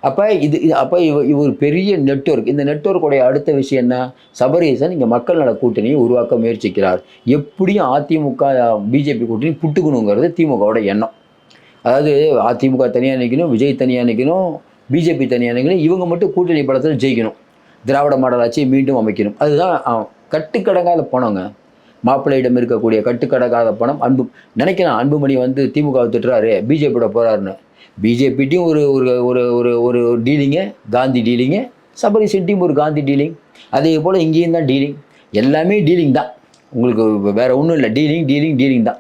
அப்போ இவர் பெரிய நெட்வொர்க். இந்த நெட்வொர்க்குடைய அடுத்த விஷயம் என்ன? சபரீசன் இங்கே மக்கள் நல கூட்டணியை உருவாக்க முயற்சிக்கிறார். எப்படியும் அதிமுக பிஜேபி கூட்டணி புட்டுக்கணுங்கிறது திமுகவோட எண்ணம். அதாவது அதிமுக தனியாக நிற்கணும், விஜய் தனியாக நிற்கணும், பிஜேபி தனியாக நிற்கணும், இவங்க மட்டும் கூட்டணி படத்தில் ஜெயிக்கணும், திராவிட மாடல் ஆட்சியை மீண்டும் அமைக்கணும். அதுதான் கட்டுக்கடங்காத பணங்க. மாப்பிள்ளையிடம் இருக்கக்கூடிய கட்டுக்கடங்காத பணம். அன்புமணி வந்து திமுகவை திட்டுறாரு, பிஜேபியோட போகிறாருன்னு. பிஜேபிட்டையும் ஒரு ஒரு ஒரு ஒரு டீலிங்கு, காந்தி டீலிங்கு, சபரீசன்ட்டையும் ஒரு காந்தி டீலிங். அதே போல் இங்கேயும் தான் டீலிங். எல்லாமே டீலிங் தான். உங்களுக்கு வேறு ஒன்றும் இல்லை, டீலிங் தான்.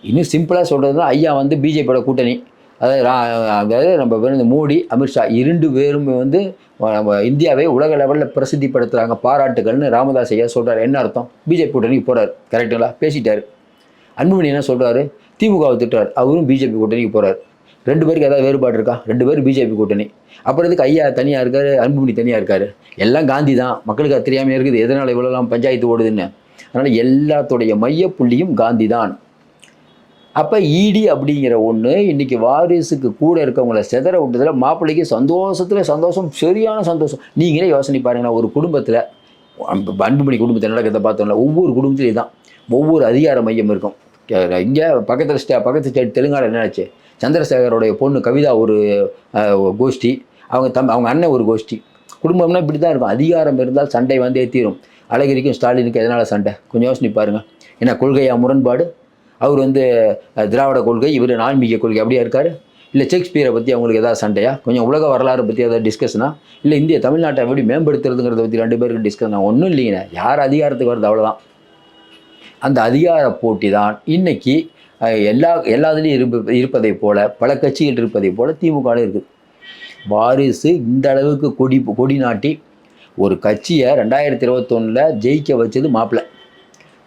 இன்னும் சிம்பிளாக சொல்கிறதுனா, ஐயா வந்து பிஜேபியோட கூட்டணி, அதாவது நம்ம மோடி, அமித்ஷா 2 பேருமே வந்து நம்ம இந்தியாவை உலக லெவலில் பிரசித்திப்படுத்துகிறாங்க, பாராட்டுகள்னு ராமதாஸ் ஐயா சொல்கிறார். என்ன அர்த்தம்? பிஜேபி கூட்டணிக்கு போகிறார். கரெக்டுங்களா? பேசிட்டார். அன்புமணி என்ன சொல்கிறாரு? திமுகவை திட்டுறார், அவரும் பிஜேபி கூட்டணிக்கு போகிறார். 2 பேருக்கு ஏதாவது வேறுபாடு இருக்கா? 2 பேரும் பிஜேபி கூட்டணி. அப்புறம் இதுக்கு ஐயா தனியாக இருக்கார், அன்புமணி தனியாக இருக்கார். எல்லாம் காந்தி தான். மக்களுக்கு அது தெரியாமல் இருக்குது, எதனால் இவ்வளோலாம் பஞ்சாயத்து ஓடுதுன்னு. அதனால் எல்லாத்துடைய மையப்புள்ளியும் காந்தி தான். அப்போ ஈடி அப்படிங்கிற ஒன்று இன்றைக்கி வாரிசுக்கு கூட இருக்கவங்கள செதற விட்டதில் மாப்பிள்ளைக்கு சந்தோஷம், சரியான சந்தோஷம். நீங்களே யோசனை பாருங்கன்னா, ஒரு குடும்பத்தில், அன்புமணி குடும்பத்தில் நடக்கிறத பார்த்தோம்ல, ஒவ்வொரு குடும்பத்துலேயும் தான் ஒவ்வொரு அதிகார மையம் இருக்கும். இங்கே பக்கத்து ஸ்டேட் தெலுங்கானா என்னாச்சு, சந்திரசேகரோடைய பொண்ணு கவிதா ஒரு கோஷ்டி, அவங்க அண்ணன் ஒரு கோஷ்டி. குடும்பம்னா இப்படி தான் இருக்கும். அதிகாரம் இருந்தால் சண்டை வந்தே தீரும். அழகிரிக்கும் ஸ்டாலினுக்கும் எதனால் சண்டை? கொஞ்சம் யோசனை பாருங்கள். ஏன்னா கொள்கையா முரண்பாடு. அவர் வந்து திராவிட கொள்கை, இவர் ஆன்மீக கொள்கை அப்படியே இருக்கார். இல்லை ஷேக்ஸ்பியரை பற்றி அவங்களுக்கு ஏதாவது சண்டையா? கொஞ்சம் உலக வரலாறு பற்றி ஏதாவது டிஸ்கஷனா? இல்லை தமிழ்நாட்டை எப்படி மேம்படுத்துறதுங்கிறத பற்றி 2 பேருக்கு டிஸ்கஷனா? ஒன்றும் இல்லைங்கண்ணே. யார் அதிகாரத்துக்கு வருது அவ்வளோதான். அந்த அதிகார போட்டி தான் இன்றைக்கி எல்லாத்துலேயும் இருப்பதை போல, பல கட்சிகள் இருப்பதை போல திமுகவில் இருக்குது. வாரிசு இந்த அளவுக்கு கொடி நாட்டி ஒரு கட்சியை 2021 ஜெயிக்க வச்சது மாப்பிள்ளை.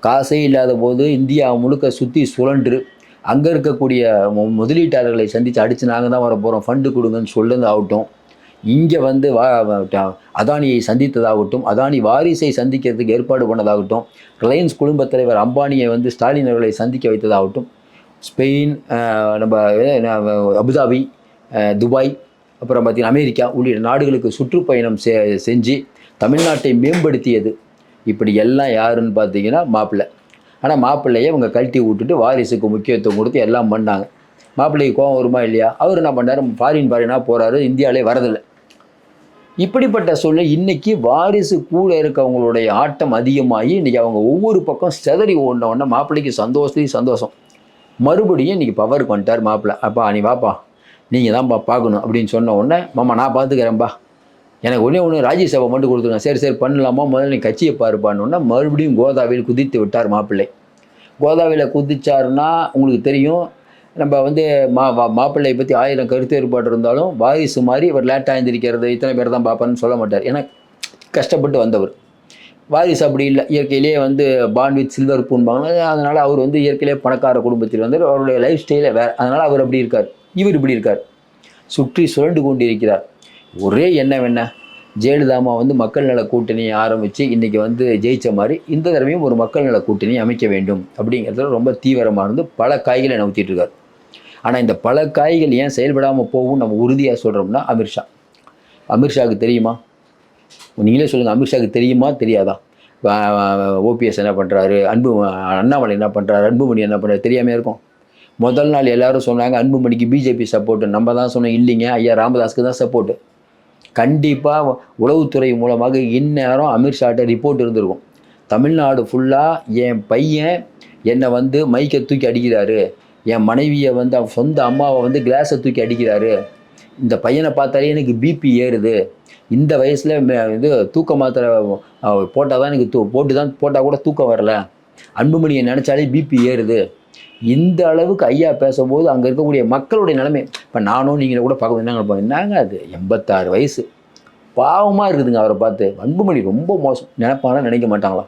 காசே இல்லாத போது இந்தியா முழுக்க சுற்றி சுழன்று அங்கே இருக்கக்கூடிய முதலீட்டாளர்களை சந்தித்து அடித்து நாங்கள் தான் வர போகிறோம், ஃபண்டு கொடுங்கன்னு சொல்லுறது ஆகட்டும், இங்கே வந்து அதானியை சந்தித்ததாகட்டும், அதானி வாரிசை சந்திக்கிறதுக்கு ஏற்பாடு பண்ணதாகட்டும், ரிலையன்ஸ் குடும்பத் தலைவர் அம்பானியை வந்து ஸ்டாலின் அவர்களை சந்திக்க வைத்ததாகட்டும், ஸ்பெயின், நம்ம அபுதாபி, துபாய், அப்புறம் பார்த்திங்கன்னா அமெரிக்கா உள்ளிட்ட நாடுகளுக்கு சுற்றுப்பயணம் செஞ்சு தமிழ்நாட்டை மேம்படுத்தியது. இப்படி எல்லாம் யாருன்னு பார்த்தீங்கன்னா மாப்பிள்ளை. ஆனால் மாப்பிள்ளையை இவங்க கழட்டி விட்டுட்டு வாரிசுக்கு முக்கியத்துவம் கொடுத்து எல்லாம் பண்ணாங்க. மாப்பிள்ளைக்கு கோவம் வருமா இல்லையா? அவர் என்ன பண்ணார்? ஃபாரினாக போகிறாரு, இந்தியாவிலே வரதில்லை. இப்படிப்பட்ட சூழ்நிலை இன்றைக்கி வாரிசு கூட இருக்கவங்களுடைய ஆட்டம் அதிகமாகி இன்றைக்கி அவங்க ஒவ்வொரு பக்கம் செதறி ஓடினோடனே மாப்பிள்ளைக்கு சந்தோஷம். மறுபடியும் இன்றைக்கி பவருக்கு வந்துட்டார் மாப்பிள்ளை. அப்பா நீ வாப்பா, நீங்கள் தான்ப்பா பார்க்கணும் அப்படின்னு சொன்ன உடனே, மாமா நான் பார்த்துக்கிறேன்ப்பா, எனக்கு ஒன்று ராஜ்யசபா மட்டும் கொடுத்துருங்க. சரி பண்ணலாமா, முதல்ல நீ கட்சியை பாருப்பான்னு மறுபடியும் கோதாவில் குதித்து விட்டார் மாப்பிள்ளை. கோதாவில் குதிச்சாருன்னா உங்களுக்கு தெரியும், நம்ம வந்து மாப்பிள்ளையை பற்றி 1000 கருத்து ஏற்பாடு இருந்தாலும் வாரிசு மாதிரி இவர் லேட்டாக எழுந்திருக்கிறது, இத்தனை பேர் தான் பார்ப்பான்னு சொல்ல மாட்டார். ஏன்னா கஷ்டப்பட்டு வந்தவர். வாரிசு அப்படி இல்லை, இயற்கையிலேயே வந்து பாண்ட் வித் சில்வர் பூன்பாங்க. அதனால் அவர் வந்து இயற்கையிலே பணக்கார குடும்பத்தில் வந்து அவருடைய லைஃப் ஸ்டைலே வேறு. அதனால் அவர் அப்படி இருக்கார், இவர் இப்படி இருக்கார், சுற்றி சுழண்டு கொண்டு இருக்கிறார். ஒரே என்ன ஜெயலலிதாமா வந்து மக்கள் நல கூட்டணியை ஆரம்பித்து இன்றைக்கி வந்து ஜெயித்த மாதிரி இந்த தடவையும் ஒரு மக்கள் நல கூட்டணி அமைக்க வேண்டும் அப்படிங்கிறதுல ரொம்ப தீவிரமாக இருந்து பல காய்களை நவுத்திட்டுருக்கார். ஆனால் இந்த பல காய்கள் ஏன் செயல்படாமல் போகும் நம்ம உறுதியாக சொல்கிறோம்னா அமித்ஷாவுக்கு தெரியுமா? நீங்களே சொல்லுங்கள், அமித்ஷாவுக்கு தெரியுமா தெரியாதா? ஓபிஎஸ் என்ன பண்ணுறாரு, அண்ணாமலை என்ன பண்ணுறாரு, அன்புமணி என்ன பண்ணுறாரு தெரியாமல் இருக்கும். முதல் நாள் எல்லோரும் சொன்னாங்க அன்புமணிக்கு பிஜேபி சப்போர்ட்டு. நம்ம தான் சொன்னோம் இல்லைங்க, ஐயா ராமதாஸுக்கு தான் சப்போர்ட்டு. கண்டிப்பாக உளவுத்துறை மூலமாக இந்நேரம் அமித்ஷாட்ட ரிப்போர்ட் இருந்திருக்கும். தமிழ்நாடு ஃபுல்லாக என் பையன் என்னை வந்து மைக்கை தூக்கி அடிக்கிறாரு, என் மனைவியை வந்து சொந்த அம்மாவை வந்து கிளாஸை தூக்கி அடிக்கிறாரு, இந்த பையனை பார்த்தாலே எனக்கு பிபி ஏறுது, இந்த வயசில் இது தூக்க மாத்திரை போட்டால் தான் எனக்கு போட்டால் கூட தூக்கம் வரல, அன்புமணியை நினச்சாலே பிபி ஏறுது. இந்த அளவுக்கு ஐயா பேசும்போது அங்கே இருக்கக்கூடிய மக்களுடைய நிலைமை, இப்போ நானும் நீங்களும் கூட பார்க்க என்னங்க அது 86 வயசு, பாவமாக இருக்குதுங்க அவரை பார்த்து. அன்புமணி ரொம்ப மோசம் நினைப்பாங்கன்னா நினைக்க மாட்டாங்களா?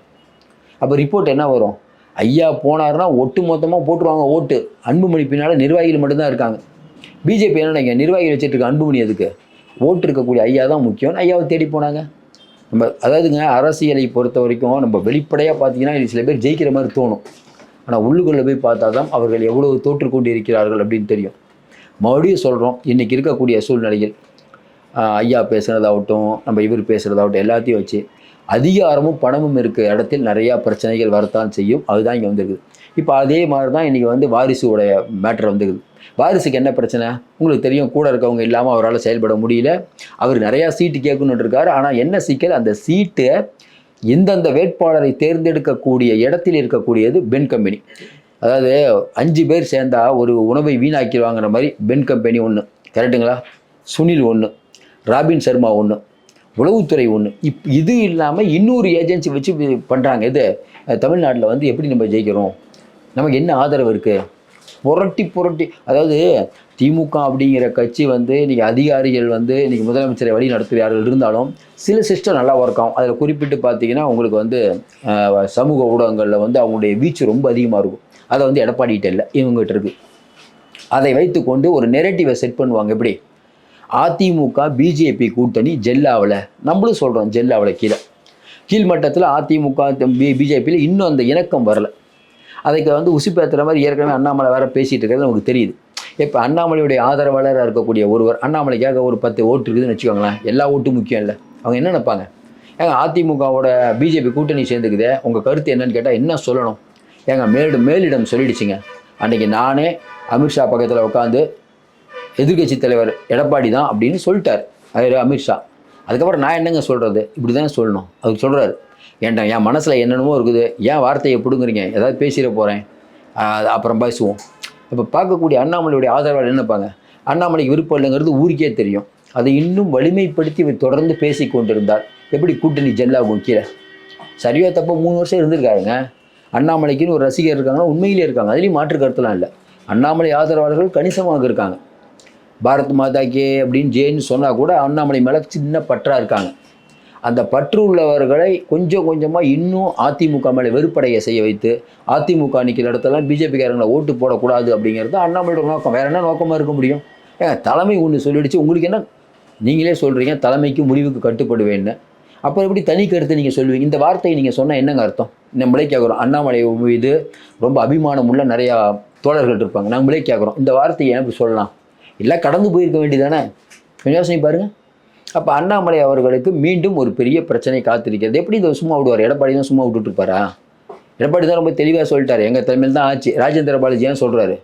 அப்போ ரிப்போர்ட் என்ன வரும்? ஐயா போனார்னா ஒட்டு மொத்தமாக போட்டுருவாங்க ஓட்டு. அன்புமணி பின்னால் நிர்வாகிகள் மட்டும்தான் இருக்காங்க. பிஜேபி என்ன நினைக்க, நிர்வாகிகள் வச்சுட்டு இருக்க அன்புமணி எதுக்கு? ஓட்டு இருக்கக்கூடிய ஐயா தான் முக்கியம், ஐயாவை தேடி போனாங்க. நம்ம அதாவதுங்க அரசியலை பொறுத்த வரைக்கும் நம்ம வெளிப்படையாக பார்த்தீங்கன்னா சில பேர் ஜெயிக்கிற மாதிரி தோணும். ஆனால் உள்ளுக்குள்ளே போய் பார்த்தா தான் அவர்கள் எவ்வளவு தோற்றுக்கொண்டு இருக்கிறார்கள் அப்படின்னு தெரியும். மறுபடியும் சொல்கிறோம், இன்றைக்கி இருக்கக்கூடிய சூழ்நிலையில் ஐயா பேசுகிறதாகட்டும், நம்ம இவர் பேசுகிறதாகட்டும், எல்லாத்தையும் வச்சு அதிகாரமும் பணமும் இருக்க இடத்தில் நிறையா பிரச்சனைகள் வரத்தான் செய்யும். அதுதான் இங்கே வந்துருக்குது. இப்போ அதே மாதிரி தான் இன்றைக்கி வந்து வாரிசுடைய மேட்டர் வந்துருக்குது. வாரிசுக்கு என்ன பிரச்சனை உங்களுக்கு தெரியும், கூட இருக்கவங்க இல்லாமல் அவரால் செயல்பட முடியல. அவர் நிறையா சீட்டு கேட்கணுன்னு இருக்கார். ஆனால் என்ன சிக்கல், அந்த சீட்டை எந்தெந்த வேட்பாளரை தேர்ந்தெடுக்கக்கூடிய இடத்தில் இருக்கக்கூடியது பென் கம்பெனி. அதாவது 5 பேர் சேர்ந்தால் ஒரு உணவை வீணாக்கிடுவாங்கிற மாதிரி பென் கம்பெனி ஒன்று, கரெக்டுங்களா? சுனில் ஒன்று, ராபின் சர்மா ஒன்று, உளவுத்துறை ஒன்று. இது இல்லாமல் இன்னொரு ஏஜென்சி வச்சு பண்ணுறாங்க. இது தமிழ்நாட்டில் வந்து எப்படி நம்ம ஜெயிக்கிறோம், நமக்கு என்ன ஆதரவு இருக்குது, புரட்டி அதாவது திமுக அப்படிங்கிற கட்சி வந்து இன்றைக்கி அதிகாரிகள் வந்து இன்றைக்கி முதலமைச்சரை வழி நடத்துகிறார்கள் இருந்தாலும் சில சிஸ்டம் நல்லா ஒர்க் ஆகும். அதில் குறிப்பிட்டு பார்த்தீங்கன்னா உங்களுக்கு வந்து சமூக ஊடகங்களில் வந்து அவங்களுடைய வீச்சு ரொம்ப அதிகமாக இருக்கும். அதை வந்து எடப்பாடிகிட்ட இல்லை, இவங்ககிட்ட இருக்குது. அதை வைத்துக்கொண்டு ஒரு நெரேட்டிவை செட் பண்ணுவாங்க. எப்படி அதிமுக பிஜேபி கூட்டணி ஜெல்லாவில், நம்மளும் சொல்கிறோம் ஜெல்லாவில் கீழ்மட்டத்தில் அதிமுக பிஜேபியில் இன்னும் அந்த இணக்கம் வரலை. அதுக்கு வந்து உசுப்பேற்றுற மாதிரி ஏற்கனவே அண்ணாமலை வேறு பேசிகிட்டு இருக்கிறது நமக்கு தெரியுது. இப்போ அண்ணாமலையுடைய ஆதரவாளராக இருக்கக்கூடிய ஒருவர் அண்ணாமலைக்காக ஒரு 10 ஓட்டு இருக்குதுன்னு வச்சுக்கோங்களேன், எல்லா ஓட்டும் முக்கியம் இல்லை. அவங்க என்ன நினைப்பாங்க, ஏங்க அதிமுகவோட பிஜேபி கூட்டணி சேர்ந்துக்குதே, உங்கள் கருத்து என்னன்னு கேட்டால் என்ன சொல்லணும்? ஏங்க மேலிடம் சொல்லிடுச்சுங்க, அன்றைக்கி நானே அமித்ஷா பக்கத்தில் உட்காந்து எதிர்கட்சி தலைவர் எடப்பாடி தான் அப்படின்னு சொல்லிட்டார் அமித்ஷா. அதுக்கப்புறம் நான் என்னங்க சொல்கிறது, இப்படி தானே சொல்லணும். அதுக்கு சொல்கிறாரு, ஏன்டா என் மனசில் என்னென்னமோ இருக்குது, ஏன் வார்த்தையை பிடுங்குறீங்க, ஏதாவது பேசிட போகிறேன், அப்புறம் பேசுவோம். இப்போ பார்க்கக்கூடிய அண்ணாமலையுடைய ஆதரவாளர் என்னப்பாங்க, அண்ணாமலைக்கு விருப்பம் இல்லைங்கிறது ஊருக்கே தெரியும். அதை இன்னும் வலிமைப்படுத்தி தொடர்ந்து பேசி கொண்டிருந்தால் எப்படி கூட்டணி ஜெல்லாகும்? கீழே சரியாக தப்போ 3 வருஷம் இருந்திருக்காருங்க. அண்ணாமலைக்குன்னு ஒரு ரசிகர் இருக்காங்கன்னா உண்மையிலே இருக்காங்க, அதுலேயும் மாற்று கருத்துலாம் இல்லை. அண்ணாமலை ஆதரவாளர்கள் கணிசமாக இருக்காங்க. பாரத் மாதா கே அப்படின்னு ஜேன்னு சொன்னால் கூட அண்ணாமலை மேலே சின்ன பற்றாக இருக்காங்க. அந்த பற்று உள்ளவர்களை கொஞ்சம் கொஞ்சமாக இன்னும் அதிமுக மேலே வெறுப்படைய செய்ய வைத்து அதிமுக நிற்கிற இடத்தெல்லாம் பிஜேபிக்காரங்களை ஓட்டு போடக்கூடாது அப்படிங்கிறது அண்ணாமலையோட நோக்கம். வேறு என்ன நோக்கமாக இருக்க முடியும்? தலைமை ஒன்று சொல்லிடுச்சு, உங்களுக்கு என்ன? நீங்களே சொல்கிறீங்க தலைமைக்கு முடிவுக்கு கட்டுப்படுவேன்னு. அப்புறம் எப்படி தனி கருத்து நீங்கள் சொல்லுவீங்க? இந்த வார்த்தையை நீங்கள் சொன்னால் என்னங்க அர்த்தம்? நம்மளே கேட்குறோம். அண்ணாமலை மீது ரொம்ப அபிமானம் உள்ள நிறையா தோழர்கள் இருப்பாங்க. நம்மளே கேட்குறோம், இந்த வார்த்தையை எனக்கு சொல்லலாம் இல்லை கடந்து போயிருக்க வேண்டியதானே? கொஞ்சம் யோசனை பாருங்கள். அப்போ அண்ணாமலை அவர்களுக்கு மீண்டும் ஒரு பெரிய பிரச்சனை காத்திருக்கிறது. எப்படி இதை சும்மா விடுவார்? எடப்பாடி தான் சும்மா விட்டுட்டுருப்பாரா? எடப்பாடி தான் ரொம்ப தெளிவாக சொல்லிட்டார், எங்கள் தலைமையில் தான் ஆச்சு. ராஜேந்திர பாலாஜி ஏன் சொல்கிறாரு?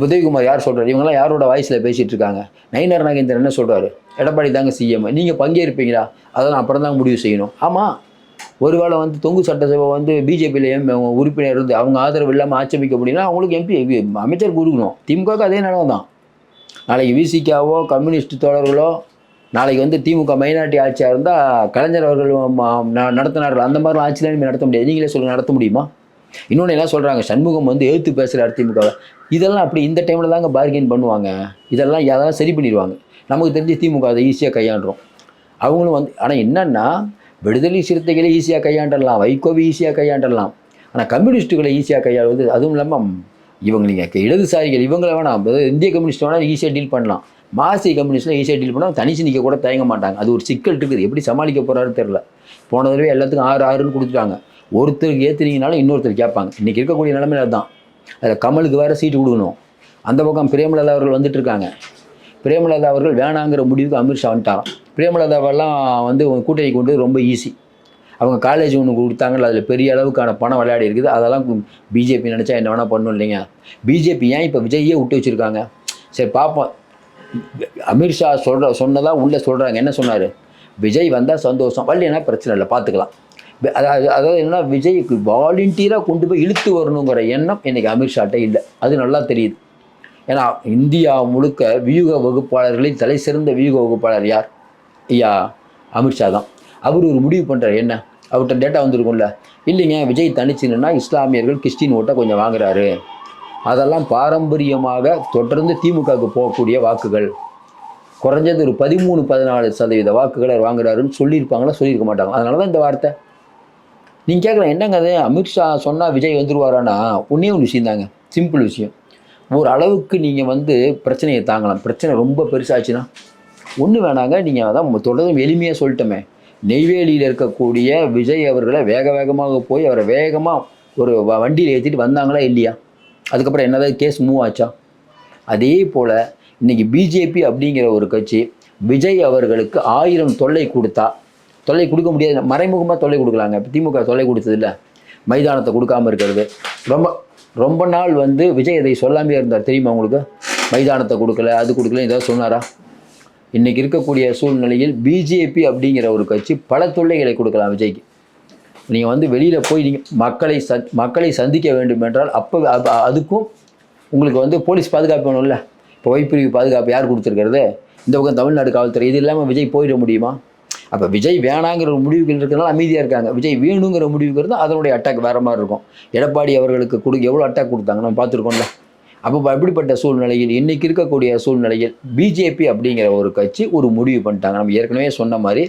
உதயகுமார் யார் சொல்கிறார்? இவங்கெல்லாம் யாரோட வாய்ஸில் பேசிகிட்டு இருக்காங்க? நயினார் நாகேந்திரன் என்ன சொல்கிறாரு? எடப்பாடி தாங்க சிஎம். நீங்கள் பங்கேற்பீங்களா? அதெல்லாம் அப்புறம் தான் முடிவு செய்யணும். ஆமாம், ஒருவேளை வந்து தொங்கு சட்டசபை வந்து பிஜேபியில் உறுப்பினர் இருந்து அவங்க ஆதரவு இல்லாமல் ஆட்சேபிக்க முடியும்னா அவங்களுக்கு எம்பி அமைச்சர் கொடுக்கணும். திமுகவுக்கு அதே நிலவு தான். நாளைக்கு விசிகாவோ கம்யூனிஸ்ட் தோழர்களோ நாளைக்கு வந்து திமுக மைனாரிட்டி ஆட்சியாக இருந்தால் கலைஞர் அவர்கள் நடத்தினார்கள். அந்த மாதிரிலாம் ஆட்சியில் நடத்த முடியாது. நீங்களே சொல்லுங்கள், நடத்த முடியுமா? இன்னொன்று எல்லாம் சொல்கிறாங்க, சண்முகம் வந்து எழுத்து பேசுகிறார் திமுகவை. இதெல்லாம் அப்படி இந்த டைமில் தாங்க பார்கெயின் பண்ணுவாங்க. இதெல்லாம் யாராவது சரி பண்ணிடுவாங்க. நமக்கு தெரிஞ்சு திமுக அதை ஈஸியாக கையாண்டுரும். அவங்களும் வந்து ஆனால் என்னென்னா விடுதலை சிறுத்தைகளை ஈஸியாக கையாண்டலாம், வைகோவை ஈஸியாக கையாண்டலாம். ஆனால் கம்யூனிஸ்ட்டுகளை ஈஸியாக கையாளுவது, அதுவும் இல்லாமல் இவங்க நீங்கள் இடதுசாரிகள் இவங்களை வேணாம், இந்திய கம்யூனிஸ்ட் வேணால் ஈஸியாக டீல் பண்ணலாம். மார்க்சிஸ்ட் கம்யூனிஸ்ட்லாம் ஈஸியாக டீல் பண்ணால் தனிச்சு நிற்க கூட தயங்க மாட்டாங்க. அது ஒரு சிக்கல் இருக்குது. எப்படி சமாளிக்க போகிறாரு தெரில. போன தடவை எல்லாத்துக்கும் 6-6ன்னு கொடுத்துட்டாங்க. ஒருத்தருக்கு ஏற்றுனீங்கனாலும் இன்னொருத்தர் கேட்பாங்க. இன்றைக்கி இருக்கக்கூடிய நிலைமையில அதுதான். அதில் கமலுக்கு வேறு சீட்டு கொடுக்கணும். அந்த பக்கம் பிரேமலதா அவர்கள் வந்துட்டு இருக்காங்க. பிரேமலதா அவர்கள் வேணாங்கிற முடிவுக்கு அமித்ஷா வந்துட்டாராம். பிரேமலதாவெல்லாம் வந்து கூட்டணி கொண்டு ரொம்ப ஈஸி. அவங்க காலேஜ் ஒன்று கொடுத்தாங்கல்ல, அதில் பெரிய அளவுக்கான பணம் விளையாடி இருக்குது. அதெல்லாம் பிஜேபி நினச்சா என்ன வேணால் பண்ணணும் இல்லைங்க. பிஜேபி ஏன் இப்போ விஜய்யே விட்டு வச்சுருக்காங்க? சரி பார்ப்போம். அமித்ஷா சொன்னதாக உள்ளே சொல்கிறாங்க. என்ன சொன்னார்? விஜய் வந்தால் சந்தோஷம், வரலைன்னா பிரச்சனை இல்லை, பார்த்துக்கலாம். அதாவது என்னன்னா விஜய்க்கு வாலண்டியராக கொண்டு போய் இழுத்து வரணுங்கிற எண்ணம் இன்றைக்கி அமித்ஷாட்ட இல்லை. அது நல்லா தெரியுது. ஏன்னா இந்தியா முழுக்க வியூக வகுப்பாளர்களில் தலை சிறந்த வியூக வகுப்பாளர் யார்? ஐயா அமித்ஷா தான். அவர் ஒரு முடிவு பண்ணுறார். என்ன? அவர்கிட்ட டேட்டா வந்துருக்கும்ல, இல்லைங்க விஜய் தனிச்சுன்னா இஸ்லாமியர்கள் கிறிஸ்டின் ஓட்டை கொஞ்சம் வாங்குறாரு, அதெல்லாம் பாரம்பரியமாக தொடர்ந்து திமுகவுக்கு போகக்கூடிய வாக்குகள், குறைஞ்சது ஒரு 13-14% வாக்குகளை வாங்குறாருன்னு சொல்லியிருப்பாங்களா? சொல்லியிருக்க மாட்டாங்க. அதனால தான் இந்த வார்த்தை. நீங்கள் கேட்கலாம், என்னங்க அது அமித்ஷா சொன்னால் விஜய் வந்துடுவாரானா? ஒன்றே ஒரு விஷயம் தாங்க, சிம்பிள் விஷயம். ஒரு அளவுக்கு நீங்கள் வந்து பிரச்சனையை தாங்கலாம். பிரச்சனை ரொம்ப பெருசாச்சுன்னா ஒன்றும் வேணாங்க. நீங்கள் அதான் தொடர்ந்து எளிமையாக சொல்லிட்டோமே, நெய்வேலியில் இருக்கக்கூடிய விஜய் அவர்களை வேகமாக போய் அவரை வேகமாக ஒரு வண்டியில் ஏற்றிட்டு வந்தாங்களா இல்லையா? அதுக்கப்புறம் என்னதான் கேஸ் மூவ் ஆச்சா? அதே போல் இன்றைக்கி பிஜேபி அப்படிங்கிற ஒரு கட்சி விஜய் அவர்களுக்கு 1000 தொல்லை கொடுக்க முடியாது. மறைமுகமாக தொல்லை கொடுக்கலாங்க. இப்போ திமுக தொல்லை கொடுத்ததில்ல, மைதானத்தை கொடுக்காமல் இருக்கிறது. ரொம்ப நாள் வந்து விஜய் இதை சொல்லாமே இருந்தார் தெரியுமா உங்களுக்கு? மைதானத்தை கொடுக்கல, அது கொடுக்கல, ஏதாவது சொன்னாரா? இன்றைக்கி இருக்கக்கூடிய சூழ்நிலையில் பிஜேபி அப்படிங்கிற ஒரு கட்சி பல தொல்லைகளை கொடுக்கலாம் விஜய்க்கு. நீங்கள் வந்து வெளியில் போய் நீங்கள் மக்களை சந்திக்க வேண்டும் என்றால் அப்போ அதுக்கும் உங்களுக்கு வந்து போலீஸ் பாதுகாப்பு வேணும்ல. இப்போ வைப்பிரிவு பாதுகாப்பு யார் கொடுத்துருக்கிறது? இந்த பக்கம் தமிழ்நாடு காவல்துறை. இது இல்லாமல் விஜய் போயிட முடியுமா? அப்போ விஜய் வேணாங்கிற ஒரு முடிவுகள் இருக்கிறதுனால அமைதியாக இருக்காங்க. விஜய் வேணுங்கிற முடிவுங்கிறது அதனுடைய அட்டாக் வேறு மாதிரி இருக்கும். எடப்பாடி அவர்களுக்கு எவ்வளோ அட்டாக் கொடுத்தாங்க நம்ம பார்த்துருக்கோம்ல. அப்போ அப்படிப்பட்ட சூழ்நிலையில் இன்றைக்கி இருக்கக்கூடிய சூழ்நிலையில் பிஜேபி அப்படிங்கிற ஒரு கட்சி ஒரு முடிவு பண்ணிட்டாங்க. நம்ம ஏற்கனவே சொன்ன மாதிரி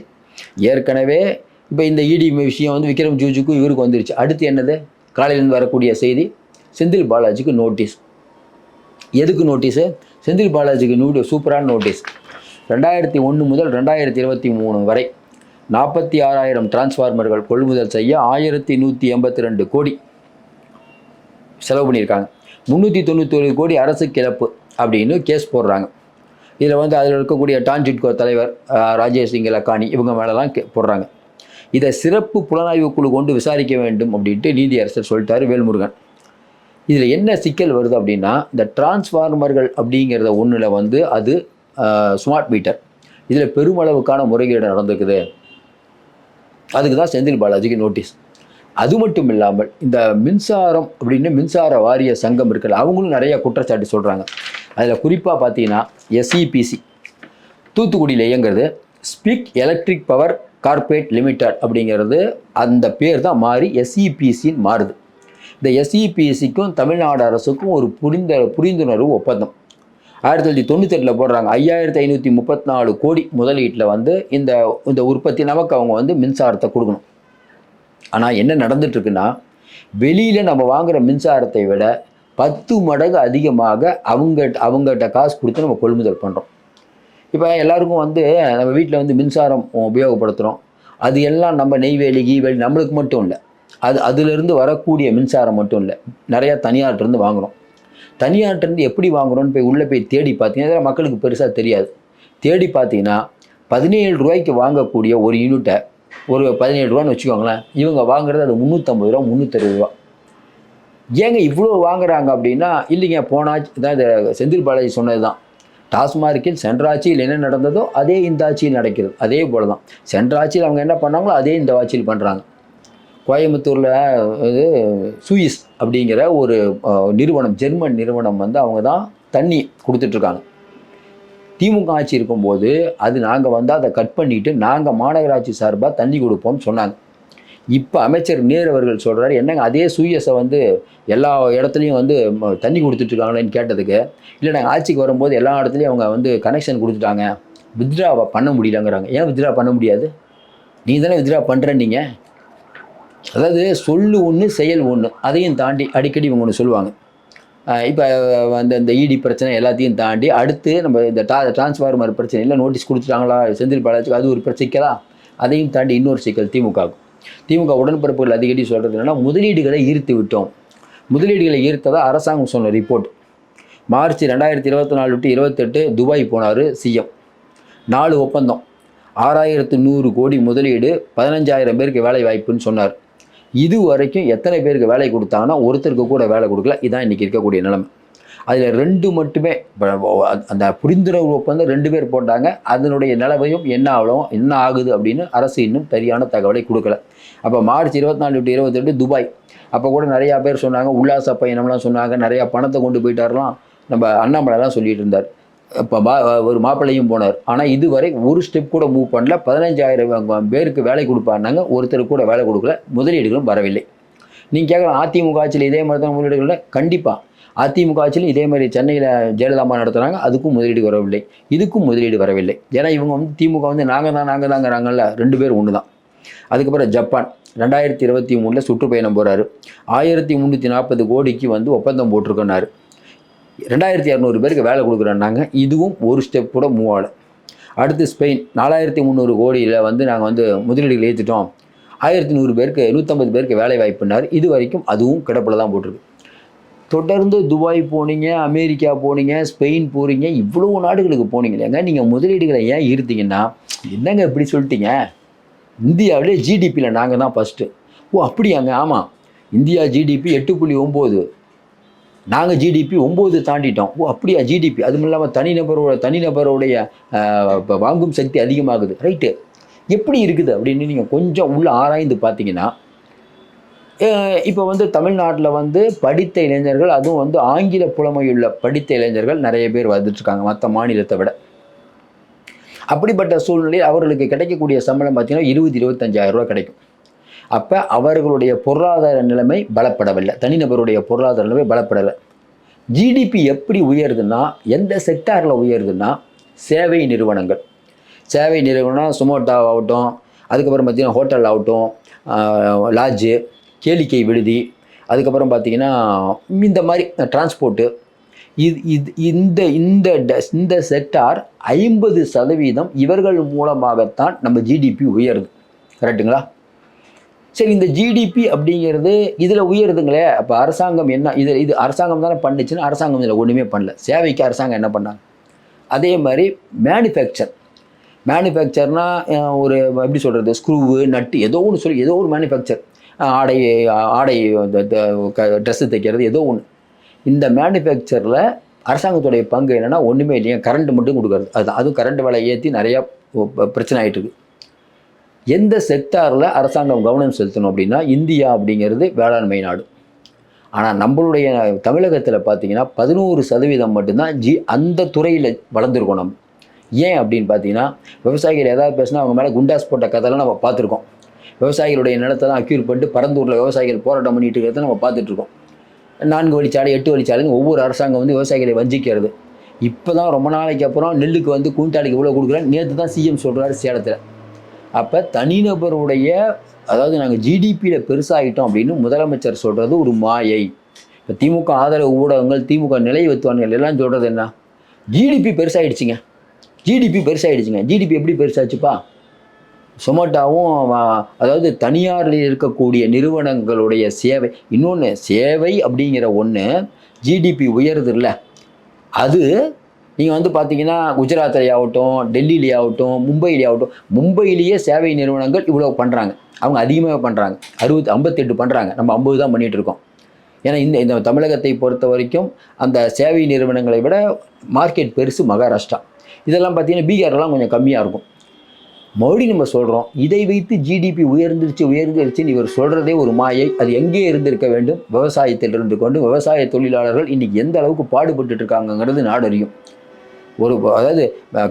இப்போ இந்த இடி விஷயம் வந்து விக்ரம் ஜூஜுக்கும் இவருக்கு வந்துருச்சு. அடுத்து என்னது? காலையிலேருந்து வரக்கூடிய செய்தி, செந்தில் பாலாஜிக்கு நோட்டீஸ். எதுக்கு நோட்டீஸு? செந்தில் பாலாஜிக்கு சூப்பரான நோட்டீஸ். 2001 முதல் 2023 வரை 46,000 டிரான்ஸ்ஃபார்மர்கள் கொள்முதல் செய்ய 1182 கோடி செலவு பண்ணியிருக்காங்க. 391 கோடி அரசு கிளப்பு அப்படின்னு கேஸ் போடுறாங்க. இதில் வந்து அதில் இருக்கக்கூடிய டான்ஜிட்கோ தலைவர் ராஜேஷ் சிங் லக்கானி இவங்க மேலெலாம் போடுறாங்க. இதை சிறப்பு புலனாய்வு குழு கொண்டு விசாரிக்க வேண்டும் அப்படின்ட்டு நீதியரசர் சொல்லிட்டாரு வேல்முருகன். இதில் என்ன சிக்கல் வருது அப்படின்னா, இந்த டிரான்ஸ்ஃபார்மர்கள் அப்படிங்கிறத ஒன்றில் வந்து அது ஸ்மார்ட் மீட்டர், இதில் பெருமளவுக்கான முறைகேடு நடந்துக்குது. அதுக்கு தான் செந்தில் பாலாஜிக்கு நோட்டீஸ். அது மட்டும் இல்லாமல் இந்த மின்சாரம் அப்படின்னு மின்சார வாரிய சங்கம் இருக்குல்ல, அவங்களும் நிறையா குற்றச்சாட்டு சொல்கிறாங்க. அதில் குறிப்பாக பார்த்தீங்கன்னா எஸ்இபிசி தூத்துக்குடியில் இயங்குறது, SPIC electric power corporate limited அப்படிங்கிறது அந்த பேர் தான் மாறி எஸ்இபிசின்னு மாறுது. இந்த எஸ்இபிசிக்கும் தமிழ்நாடு அரசுக்கும் ஒரு புரிந்துணர்வு ஒப்பந்தம் 1998 போடுறாங்க. 5534 கோடி முதலீட்டில் வந்து இந்த இந்த உற்பத்தி நமக்கு அவங்க வந்து மின்சாரத்தை கொடுக்கணும். ஆனால் என்ன நடந்துட்டுருக்குன்னா, வெளியில் நம்ம வாங்குகிற மின்சாரத்தை விட 10 மடங்கு அதிகமாக அவங்ககிட்ட காசு கொடுத்து நம்ம கொள்முதல் பண்ணுறோம். இப்போ எல்லாருக்கும் வந்து நம்ம வீட்டில் வந்து மின்சாரம் உபயோகப்படுத்துகிறோம். அது எல்லாம் நம்ம நெய்வேலி கீவேலி நம்மளுக்கு மட்டும் இல்லை, அதிலிருந்து வரக்கூடிய மின்சாரம் மட்டும் இல்லை, நிறையா தனியார்கிட்டருந்து வாங்குகிறோம். தனியார்கிட்டருந்து எப்படி வாங்குகிறோன்னு உள்ளே போய் தேடி பார்த்தீங்கன்னா இதெல்லாம் மக்களுக்கு பெருசாக தெரியாது. தேடி பார்த்தீங்கன்னா 17 ரூபாய்க்கு வாங்கக்கூடிய ஒரு யூனிட்டை ஒரு 17 ரூபான்னு வச்சுக்கோங்களேன், இவங்க வாங்குறது அது 350 ரூபா 360 ரூபா. ஏங்க இவ்வளோ வாங்குறாங்க அப்படின்னா, இல்லைங்க போனாச்சு இதான் இந்த செந்தில் பாலாஜி சொன்னது தான். டாஸ்மார்க்கில் சென்ற ஆட்சியில் என்ன நடந்ததோ அதே இந்த ஆட்சியில் நடக்கிறது. அதே போல தான் சென்ற ஆட்சியில் அவங்க என்ன பண்ணாங்களோ அதே இந்த ஆட்சியில் பண்ணுறாங்க. கோயம்புத்தூரில் இது சூயிஸ் அப்படிங்கிற ஒரு நிறுவனம், ஜெர்மன் நிறுவனம் வந்து அவங்க தான் தண்ணி கொடுத்துட்ருக்காங்க. திமுக ஆட்சி இருக்கும்போது அது நாங்கள் வந்து அதை கட் பண்ணிவிட்டு நாங்கள் மாநகராட்சி சார்பாக தண்ணி கொடுப்போம்னு சொன்னாங்க. இப்போ அமைச்சர் நேரு அவர்கள் சொல்கிறாரு, என்னங்க அதே சூயஸை வந்து எல்லா இடத்துலையும் வந்து தண்ணி கொடுத்துட்ருக்காங்களேன்னு கேட்டதுக்கு, இல்லை நாங்கள் ஆட்சிக்கு வரும்போது எல்லா இடத்துலையும் அவங்க வந்து கனெக்ஷன் கொடுத்துட்டாங்க, வித்ட்ரா பண்ண முடியலங்கிறாங்க. ஏன் வித்ட்ரா பண்ண முடியாது? நீ தானே வித்ட்ரா பண்ணுறேன்னீங்க. அதாவது சொல்லு ஒன்று செயல் ஒன்று, அதையும் தாண்டி அடிக்கடி இவங்க ஒன்று சொல்லுவாங்க. இப்போ அந்த இந்த இடி பிரச்சனை எல்லாத்தையும் தாண்டி அடுத்து நம்ம இந்த டிரான்ஸ்ஃபார்மர் பிரச்சனை இல்லை நோட்டீஸ் கொடுத்துட்டாங்களா செந்தில் பாலாஜிக்கு, அது ஒரு சிக்கலா? அதையும் தாண்டி இன்னொரு சிக்கல் திமுக உடன்பிறப்புகள் அடிக்கடி சொல்கிறது என்னென்னா, முதலீடுகளை ஈர்த்து விட்டோம். முதலீடுகளை ஈர்த்ததாக அரசாங்கம் சொன்ன ரிப்போர்ட். மார்ச் 2024 to 28 துபாய் போனார் சிஎம். 4 ஒப்பந்தம், 6100 கோடி முதலீடு, 15,000 பேருக்கு வேலை வாய்ப்புன்னு சொன்னார். இது வரைக்கும் எத்தனை பேருக்கு வேலை கொடுத்தாங்கன்னா ஒருத்தருக்கு கூட வேலை கொடுக்கல. இதான் இன்றைக்கி இருக்கக்கூடிய நிலைமை. அதில் 2 மட்டுமே அந்த புரிந்துணர்வு ஒப்பந்தம் 2 பேர் போட்டாங்க. அதனுடைய நிலவையும் என்ன ஆகுது அப்படின்னு அரசு இன்னும் சரியான தகவலை கொடுக்கல. அப்போ மார்ச் 24 to 28 துபாய். அப்போ கூட நிறையா பேர் சொன்னாங்க, உல்லாச பயணம்லாம் சொன்னாங்க, நிறையா பணத்தை கொண்டு போயிட்டாரலாம். நம்ம அண்ணாமலைலாம் சொல்லிட்டு இருந்தார். இப்போ ஒரு மாப்பிள்ளையும் போனார். ஆனால் இதுவரை ஒரு ஸ்டெப் கூட மூவ் பண்ணல. 15,000 பேருக்கு வேலை கொடுப்பாருனாங்க, ஒருத்தருக்கு கூட வேலை கொடுக்கல. முதலீடுகளும் வரவில்லை. நீங்கள் கேட்கலாம், அதிமுக ஆட்சியில் இதே மாதிரி தான் முதலீடுகள்? கண்டிப்பாக அதிமுக ஆட்சியிலும் இதே மாதிரி சென்னையில் ஜெயலலிதா நடத்துகிறாங்க, அதுக்கும் முதலீடு வரவில்லை, இதுக்கும் முதலீடு வரவில்லை. ஏன்னா இவங்க வந்து திமுக வந்து நாங்கள் தாங்கிறாங்கல்ல, 2 பேர் ஒன்று தான். அதுக்கப்புறம் ஜப்பான் 2023 சுற்றுப்பயணம் போகிறாரு. 1340 கோடிக்கு வந்து ஒப்பந்தம் போட்டிருக்கோன்னாரு. 2200 பேருக்கு வேலை கொடுக்குறேன்னாங்க, இதுவும் ஒரு ஸ்டெப் கூட மூவ் ஆகலை. அடுத்து ஸ்பெயின் 4300 கோடியில் வந்து நாங்கள் வந்து முதலீடுகள் ஏற்றிட்டோம், 1100 பேருக்கு 150 பேருக்கு வேலை வாய்ப்புனார். இது வரைக்கும் அதுவும் கிடப்பில் தான் போட்டிருக்கு. தொடர்ந்து துபாய் போனீங்க, அமெரிக்கா போனீங்க, ஸ்பெயின் போகிறீங்க, இவ்வளோ நாடுகளுக்கு போனீங்க இல்லைங்க. நீங்கள் முதலீடுகளை ஏன் ஈர்த்தீங்கன்னா, என்னங்க இப்படி சொல்லிட்டீங்க, இந்தியாவிலே ஜிடிபியில் நாங்கள் தான் ஃபஸ்ட்டு. ஓ அப்படியாங்க? ஆமாம், இந்தியா ஜிடிபி 8.9, நாங்கள் ஜிடிபி 9 தாண்டிட்டோம். ஓ அப்படியா? ஜிடிபி அதுவும் இல்லாமல் தனிநபருடைய வாங்கும் சக்தி அதிகமாகுது. ரைட்டு, எப்படி இருக்குது அப்படின்னு நீங்கள் கொஞ்சம் உள்ளே ஆராய்ந்து பார்த்தீங்கன்னா, இப்போ வந்து தமிழ்நாட்டில் வந்து படித்த இளைஞர்கள், அதுவும் வந்து ஆங்கில புலமையுள்ள படித்த இளைஞர்கள் நிறைய பேர் வந்துட்டுருக்காங்க மற்ற மாநிலத்தை விட. அப்படிப்பட்ட சூழ்நிலையில் அவர்களுக்கு கிடைக்கக்கூடிய சம்பளம் பார்த்திங்கன்னா 20-25,000 ரூபா கிடைக்கும். அப்போ அவர்களுடைய பொருளாதார நிலைமை பலப்படவில்லை, தனிநபருடைய பொருளாதார நிலைமை பலப்படலை. ஜிடிபி எப்படி உயருதுன்னா, எந்த செக்டாரில் உயருதுன்னா, சேவை நிறுவனங்கள். சேவை நிறுவனம் சுமோட்டோ ஆகட்டும், அதுக்கப்புறம் பார்த்திங்கன்னா ஹோட்டல் ஆகட்டும், லாட்ஜு, கேளிக்கை விடுதி, அதுக்கப்புறம் பார்த்திங்கன்னா இந்த மாதிரி டிரான்ஸ்போர்ட்டு, இந்த செக்டார் 50% இவர்கள் மூலமாகத்தான் நம்ம ஜிடிபி உயருது. கரெக்டுங்களா? சரி, இந்த ஜிடிபி அப்படிங்கிறது இதில் உயருதுங்களே, அப்போ அரசாங்கம் என்ன இது அரசாங்கம் தானே பண்ணுச்சுன்னா, அரசாங்கம் இதில் ஒன்றுமே பண்ணல. சேவைக்கு அரசாங்கம் என்ன பண்ணாங்க? அதே மாதிரி மேனுஃபேக்சர்னால் ஒரு எப்படி சொல்கிறது, ஸ்க்ரூவு நட்டு ஏதோ ஒன்று சொல்லி ஏதோ ஒரு மேனுஃபேக்சர், ஆடை ட்ரெஸ்ஸு தைக்கிறது ஏதோ ஒன்று. இந்த மேனுஃபேக்சரில் அரசாங்கத்துடைய பங்கு என்னென்னா ஒன்றுமே இல்லைங்க, கரண்ட் மட்டும் கொடுக்குறது. அதுவும் கரண்ட் விலை ஏற்றி நிறையா பிரச்சனை ஆகிட்டுருக்கு. எந்த செக்டாரில் அரசாங்கம் கவனம் செலுத்தணும் அப்படின்னா, இந்தியா அப்படிங்கிறது வேளாண்மை நாடு. ஆனால் நம்மளுடைய தமிழகத்தில் பார்த்திங்கன்னா 11% மட்டும்தான் அந்த துறையில் வளர்ந்துருக்கோம். நம்ம ஏன் அப்படின்னு பார்த்தீங்கன்னா, விவசாயிகள் ஏதாவது பேசினா அவங்க மேலே குண்டாஸ் போட்ட கதைலாம் நம்ம பார்த்துருக்கோம். விவசாயிகளுடைய நிலத்தை தான் அக்யூர் பண்ணிட்டு பரந்தூரில் விவசாயிகள் போராட்டம் பண்ணிட்டு இருக்கிறத நம்ம பார்த்துட்ருக்கோம். 4 வழிச்சாலை 8 வழிச்சாலைன்னு ஒவ்வொரு அரசாங்கம் வந்து விவசாயிகளை வஞ்சிக்கிறது. இப்போ தான் ரொம்ப நாளைக்கு அப்புறம் நெல்லுக்கு வந்து குவிண்டாலுக்கு இவ்வளோ கொடுக்குறேன் நேற்று தான் சிஎம் சொல்கிறாரு சேலத்தில். அப்போ தனிநபருடைய அதாவது நாங்கள் ஜிடிபியில் பெருசாகிட்டோம் அப்படின்னு முதலமைச்சர் சொல்கிறது ஒரு மாயை. இப்போ திமுக ஆதரவு ஊடகங்கள் திமுக நிலை வைத்துவான்கள் எல்லாம் சொல்கிறது என்ன, ஜிடிபி பெருசாகிடுச்சிங்க, ஜிடிபி பெருசாகிடுச்சிங்க. ஜிடிபி எப்படி பெருசாச்சுப்பா? சொமோட்டாவும் அதாவது தனியாரில் இருக்கக்கூடிய நிறுவனங்களுடைய சேவை, இன்னொன்று சேவை அப்படிங்கிற ஒன்று ஜிடிபி உயருது இல்லை, அது நீங்கள் வந்து பார்த்தீங்கன்னா குஜராத்திலே ஆகட்டும், டெல்லியிலே ஆகட்டும், மும்பையிலே ஆகட்டும், மும்பையிலேயே சேவை நிறுவனங்கள் இவ்வளோ பண்ணுறாங்க, அவங்க அதிகமாக பண்ணுறாங்க, 58 பண்ணுறாங்க, நம்ம 50 தான் பண்ணிகிட்டு இருக்கோம். ஏன்னா இந்த தமிழகத்தை பொறுத்த வரைக்கும் அந்த சேவை நிறுவனங்களை விட மார்க்கெட் பெருசு மகாராஷ்டிரா. இதெல்லாம் பார்த்தீங்கன்னா பீகார்லாம் கொஞ்சம் கம்மியாக இருக்கும். மறுபடியும் நம்ம சொல்கிறோம், இதை வைத்து ஜிடிபி உயர்ந்துருச்சுன்னு இவர் சொல்கிறதே ஒரு மாயை. அது எங்கே இருந்திருக்க வேண்டும்? விவசாயத்தில் இருந்து கொண்டு விவசாய தொழிலாளர்கள் இன்றைக்கி எந்த அளவுக்கு பாடுபட்டு இருக்காங்கங்கிறது நாடறியும். அதாவது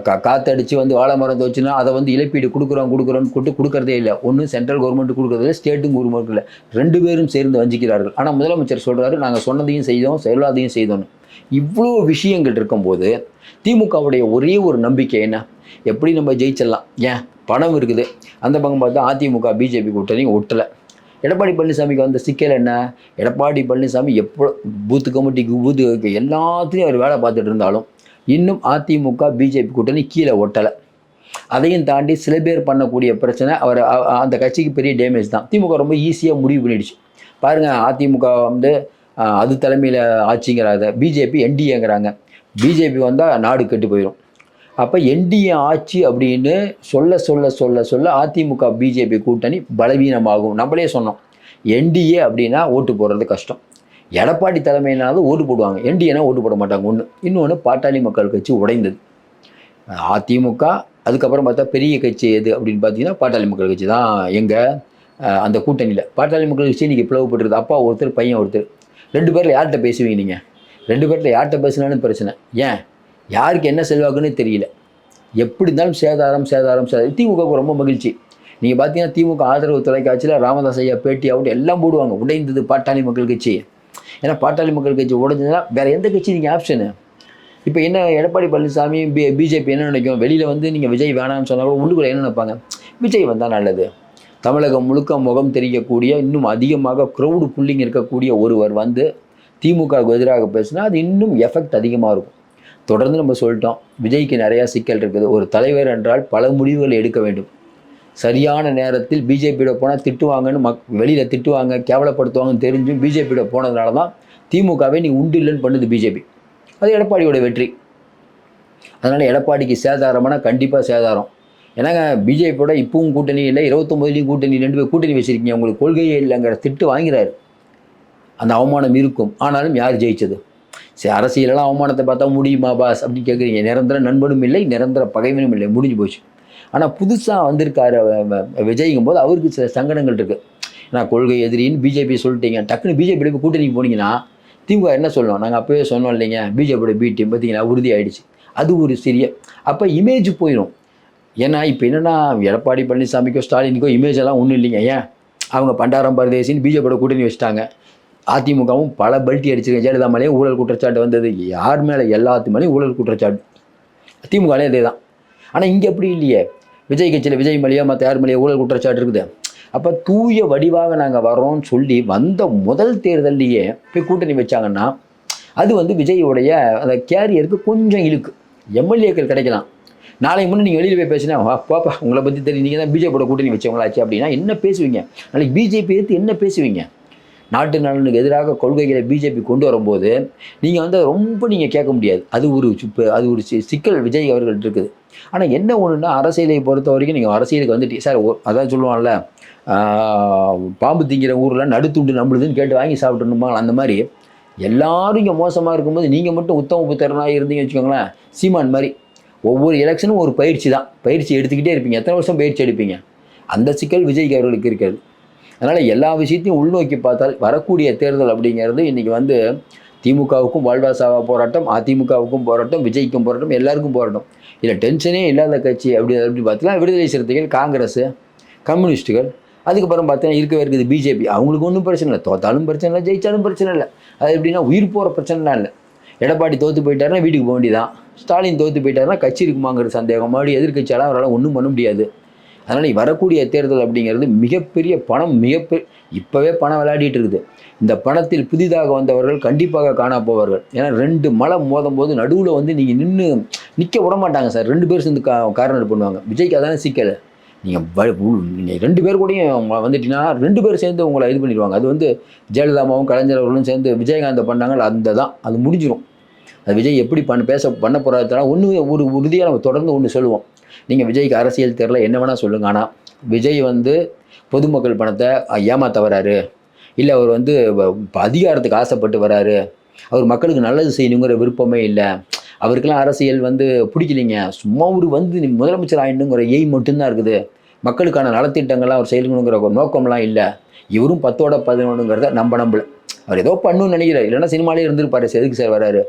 காற்றடிச்சு வந்து வாழை மரம் வச்சுன்னா அதை வந்து இழப்பீடு கொடுக்குறோன்னு கொடுக்குறதே இல்லை. ஒன்று சென்ட்ரல் கவர்மெண்ட் கொடுக்குறதில்ல, ஸ்டேட்டும் கவர்மெண்ட் இல்லை, 2 பேரும் சேர்ந்து வஞ்சிக்கிறார்கள். ஆனால் முதலமைச்சர் சொல்கிறாரு நாங்கள் சொன்னதையும் செய்தோம், சொல்லாதையும் செய்தோன்னு. இவ்வளோ விஷயங்கள் இருக்கும்போது திமுகவுடைய ஒரே ஒரு நம்பிக்கை என்ன, எப்படி நம்ம ஜெயிச்சிடலாம், ஏன் பணம் இருக்குது. அந்த பக்கம் பார்த்தா அதிமுக பிஜேபி கூட்டணி ஒட்டலை. எடப்பாடி பழனிசாமிக்கு வந்த சிக்கல் என்ன, எடப்பாடி பழனிசாமி எப்போ பூத்து கமிட்டிக்கு பூத்து எல்லாத்துலேயும் அவர் வேலை பார்த்துட்டு இருந்தாலும் இன்னும் அதிமுக பிஜேபி கூட்டணி கீழே ஒட்டலை. அதையும் தாண்டி சில பேர் பண்ணக்கூடிய பிரச்சனை அவர் அந்த கட்சிக்கு பெரிய டேமேஜ் தான். திமுக ரொம்ப ஈஸியாக முடிவு பண்ணிடுச்சு. பாருங்கள், அதிமுக வந்து அது தலைமையில் ஆட்சிங்கிறாங்க, பிஜேபி என்டிஏங்கிறாங்க. பிஜேபி வந்தால் நாடு கெட்டு போயிடும். அப்போ என்டிஏ ஆட்சி அப்படின்னு சொல்ல அதிமுக பிஜேபி கூட்டணி பலவீனமாகும். நம்மளே சொன்னோம், என்டிஏ அப்படின்னா ஓட்டு போடுறது கஷ்டம். எடப்பாடி தலைமையினாலும் ஓட்டு போடுவாங்க, என்டிஏனா ஓட்டு போட மாட்டாங்க. ஒன்று. இன்னொன்று, பாட்டாளி மக்கள் கட்சி உடைந்தது. அதிமுக அதுக்கப்புறம் பார்த்தா பெரிய கட்சி எது அப்படின்னு பார்த்தீங்கன்னா பாட்டாளி மக்கள் கட்சி தான். எங்கள் அந்த கூட்டணியில் பாட்டாளி மக்கள் கட்சி இன்றைக்கி பிளவுபட்டுருது. அப்பா ஒருத்தர், பையன் ஒருத்தர். 2 பேரில் யார்கிட்ட பேசுவீங்க நீங்கள்? 2 பேரில் யார்கிட்ட பேசினாலும் பிரச்சனை. ஏன், யாருக்கு என்ன செல்வாக்குன்னு தெரியல. எப்படி இருந்தாலும் சேதாரம். திமுகவுக்கு ரொம்ப மகிழ்ச்சி. நீங்கள் பார்த்தீங்கன்னா திமுக ஆதரவு தொலைக்காட்சியில் ராமதாஸ் ஐயா பேட்டி ஆகட்டும் எல்லாம் போடுவாங்க, உடைந்தது பாட்டாளி மக்கள் கட்சி. ஏன்னா பாட்டாளி மக்கள் கட்சி உடைஞ்சதுன்னா வேறு எந்த கட்சி நீங்கள் ஆப்ஷனு? இப்போ என்ன எடப்பாடி பழனிசாமி பிஜேபி என்ன நினைக்கும்? வெளியில் வந்து நீங்கள் விஜய் வேணாம்னு சொன்னால் கூட உள்ளுக்குள்ள என்ன நினைப்பாங்க? விஜய் வந்தால் நல்லது. தமிழகம் முழுக்க முகம் தெரியக்கூடிய இன்னும் அதிகமாக க்ரௌடு புல்லிங் இருக்கக்கூடிய ஒருவர் வந்து திமுகவுக்கு எதிராக பேசினா அது இன்னும் எஃபெக்ட் அதிகமாக இருக்கும். தொடர்ந்து நம்ம சொல்லிட்டோம், விஜய்க்கு நிறையா சிக்கல் இருக்குது. ஒரு தலைவர் என்றால் பல முடிவுகளை எடுக்க வேண்டும். சரியான நேரத்தில் பிஜேபியோட போனால் திட்டுவாங்கன்னு வெளியில் திட்டுவாங்க, கேவலப்படுத்துவாங்கன்னு தெரிஞ்சும் பிஜேபியோட போனதுனால தான் திமுகவே நீ உண்டு இல்லைன்னு பண்ணுது பிஜேபி. அது எடப்பாடியோட வெற்றி. அதனால் எடப்பாடிக்கு சேதாரம்னா கண்டிப்பாக சேதாரம். ஏன்னாங்க பிஜேபியோட இப்பவும் கூட்டணி இல்லை, 29லேயும் கூட்டணி, 2 பேர் கூட்டணி வச்சுருக்கீங்க, உங்களுக்கு கொள்கையே இல்லைங்கிற திட்டு வாங்கிறாரு. அந்த அவமானம் இருக்கும். ஆனாலும் யார் ஜெயிச்சது? சரி, அரசியலெல்லாம் அவமானத்தை பார்த்தா முடியுமா பாஸ் அப்படின்னு கேட்குறீங்க. நிரந்தர நண்பனும் இல்லை, நிரந்தர பகைவனும் இல்லை, முடிஞ்சு போச்சு. ஆனால் புதுசாக வந்திருக்காரு விஜய்ங்கும் போது அவருக்கு சில சங்கடங்கள் இருக்குது. ஏன்னா கொள்கை எதிரின்னு பிஜேபி சொல்லிட்டீங்க, டக்குன்னு பிஜேபியோட கூட்டணிக்கு போனீங்கன்னா திமுக என்ன சொல்லணும்? நாங்கள் அப்போவே சொன்னோம் இல்லைங்க, பிஜேபியோட பி டீம் பார்த்தீங்கன்னா உறுதி ஆகிடுச்சு. அது ஒரு சிறிய அப்போ இமேஜ் போயிடும். ஏன்னா இப்போ என்னென்னா எடப்பாடி பழனிசாமிக்கோ ஸ்டாலினுக்கோ இமேஜ் எல்லாம் ஒன்றும் இல்லைங்க. ஏன், அவங்க பண்டாரம் பரதேசின்னு பிஜேபியோட கூட்டணி வச்சுட்டாங்க. அதிமுகவும் பல பல்ட்டி அடிச்சிருக்கேன். ஜெயலலிதா மேலேயும் ஊழல் குற்றச்சாட்டு வந்தது. யார் மேலே? எல்லாத்து மேலேயும் ஊழல் குற்றச்சாட்டு. திமுகலே இதே தான். ஆனால் இங்கே அப்படி இல்லையே. விஜய் கட்சியில் விஜய் மேலேயோ மற்ற யார் மேலேயோ ஊழல் குற்றச்சாட்டு இருக்குது. அப்போ தூய வடிவாக நாங்கள் வர்றோம்னு சொல்லி வந்த முதல் தேர்தல்லையே போய் கூட்டணி வச்சாங்கன்னா அது வந்து விஜயோடைய அந்த கேரியருக்கு கொஞ்சம் இழுக்கு. எம்எல்ஏக்கள் கிடைக்கலாம். நாளைக்கு முன்னே நீங்கள் வெளியில் போய் பேசினா பாப்பா உங்களை பற்றி தெரியும், நீங்கள் தான் பிஜேபியோட கூட்டணி வச்சவங்களாச்சு அப்படின்னா என்ன பேசுவீங்க? நாளைக்கு பிஜேபி எடுத்து என்ன பேசுவீங்க? நாட்டு நலனுக்கு எதிராக கொள்கைகளை பிஜேபி கொண்டு வரும்போது நீங்கள் வந்து ரொம்ப நீங்கள் கேட்க முடியாது. அது ஒரு சிக்கல் விஜய் அவர்கள் இருக்குது. ஆனால் என்ன ஒன்றுன்னா அரசியலை பொறுத்த வரைக்கும் நீங்கள் அரசியலுக்கு வந்துட்டு சார் அதான் சொல்லுவாங்கல்ல, பாம்பு திங்கிற ஊரில் நடுத்துண்டு நம்மளுதுன்னு கேட்டு வாங்கி சாப்பிட்ணுமா, அந்த மாதிரி எல்லாரும் இங்கே மோசமாக இருக்கும்போது நீங்கள் மட்டும் உத்தம புத்திரனாக இருந்தீங்க வச்சுக்கோங்களேன். சீமான் மாதிரி ஒவ்வொரு எலெக்ஷனும் ஒரு பயிற்சி தான். பயிற்சி எடுத்துக்கிட்டே இருப்பீங்க. எத்தனை வருஷம் பயிற்சி எடுப்பீங்க? அந்த சிக்கல் விஜய்க்கு அவர்களுக்கு இருக்கிறது. அதனால் எல்லா விஷயத்தையும் உள்நோக்கி பார்த்தால் வரக்கூடிய தேர்தல் அப்படிங்கிறது இன்றைக்கி வந்து திமுகவுக்கும் வாழ்வாசாவா போராட்டம், அதிமுகவுக்கும் போராட்டம், விஜய்க்கும் போராட்டம், எல்லாருக்கும் போராட்டம். இல்லை டென்ஷனே இல்லாத கட்சி அப்படி பார்த்தீங்கன்னா விடுதலை சிறுத்தைகள், காங்கிரஸ், கம்யூனிஸ்ட்டுகள், அதுக்கப்புறம் பார்த்தீங்கன்னா இருக்கவே இருக்குது பிஜேபி. அவங்களுக்கு ஒன்றும் பிரச்சனை இல்லை, தோத்தாலும் பிரச்சனை இல்லை, ஜெயிச்சாலும் பிரச்சனை இல்லை. அது எப்படின்னா உயிர் போகிற பிரச்சனைலாம் இல்லை. எடப்பாடி தோற்று போயிட்டாருன்னா வீட்டுக்கு போக வேண்டியதான். ஸ்டாலின் தோற்று போயிட்டாருன்னா கட்சி இருக்குமாங்கிற சந்தேகம். மறுபடியும் எதிர்கட்சியால் அவரால் ஒன்றும் பண்ண முடியாது. அதனால் வரக்கூடிய தேர்தல் அப்படிங்கிறது மிகப்பெரிய பணம், இப்போவே பணம் விளையாடிட்டு இருக்குது. இந்த பணத்தில் புதிதாக வந்தவர்கள் கண்டிப்பாக காணா போவார்கள். ஏன்னா 2 மலை மோதும் போது நடுவில் வந்து நீங்கள் நிற்க விட மாட்டாங்க சார். 2 பேர் சேர்ந்து கார்னர் பண்ணுவாங்க. விஜய்க்கு அதானே சிக்கல். நீங்கள் 2 பேர் கூடயும் வந்துட்டீங்கன்னா 2 பேர் சேர்ந்து உங்களை இது பண்ணிடுவாங்க. அது வந்து ஜெயலலிதாமாவும் கலைஞர் அவர்களும் சேர்ந்து விஜயகாந்தை பண்ணாங்க. அது முடிஞ்சிடும். அது விஜய் எப்படி பண்ண போகிறாருன்னா ஒரு உறுதியாக நம்ம தொடர்ந்து ஒன்று சொல்லுவோம். நீங்கள் விஜய்க்கு அரசியல் தெரியல, என்ன வேணால் சொல்லுங்கள். ஆனால் விஜய் வந்து பொதுமக்கள் பணத்தை ஏமாற்ற வராரு, இல்லை அவர் வந்து அதிகாரத்துக்கு ஆசைப்பட்டு வராரு, அவர் மக்களுக்கு நல்லது செய்யணுங்கிற விருப்பமே இல்லை, அவருக்கெல்லாம் அரசியல் வந்து பிடிக்கலிங்க, சும்மா ஒரு வந்து முதலமைச்சர் ஆயிடணுங்கிற எய்ம் மட்டும்தான் இருக்குது, மக்களுக்கான நலத்திட்டங்கள்லாம் அவர் செய்யணுங்கிற ஒரு நோக்கம்லாம் இல்லை, இவரும் 10ஓட 11ங்கிறத நம்பல. அவர் ஏதோ பண்ணணும்னு நினைக்கிறார், இல்லைன்னா சினிமாலே இருந்துருப்பாரு, எதுக்கு சார் வராரு.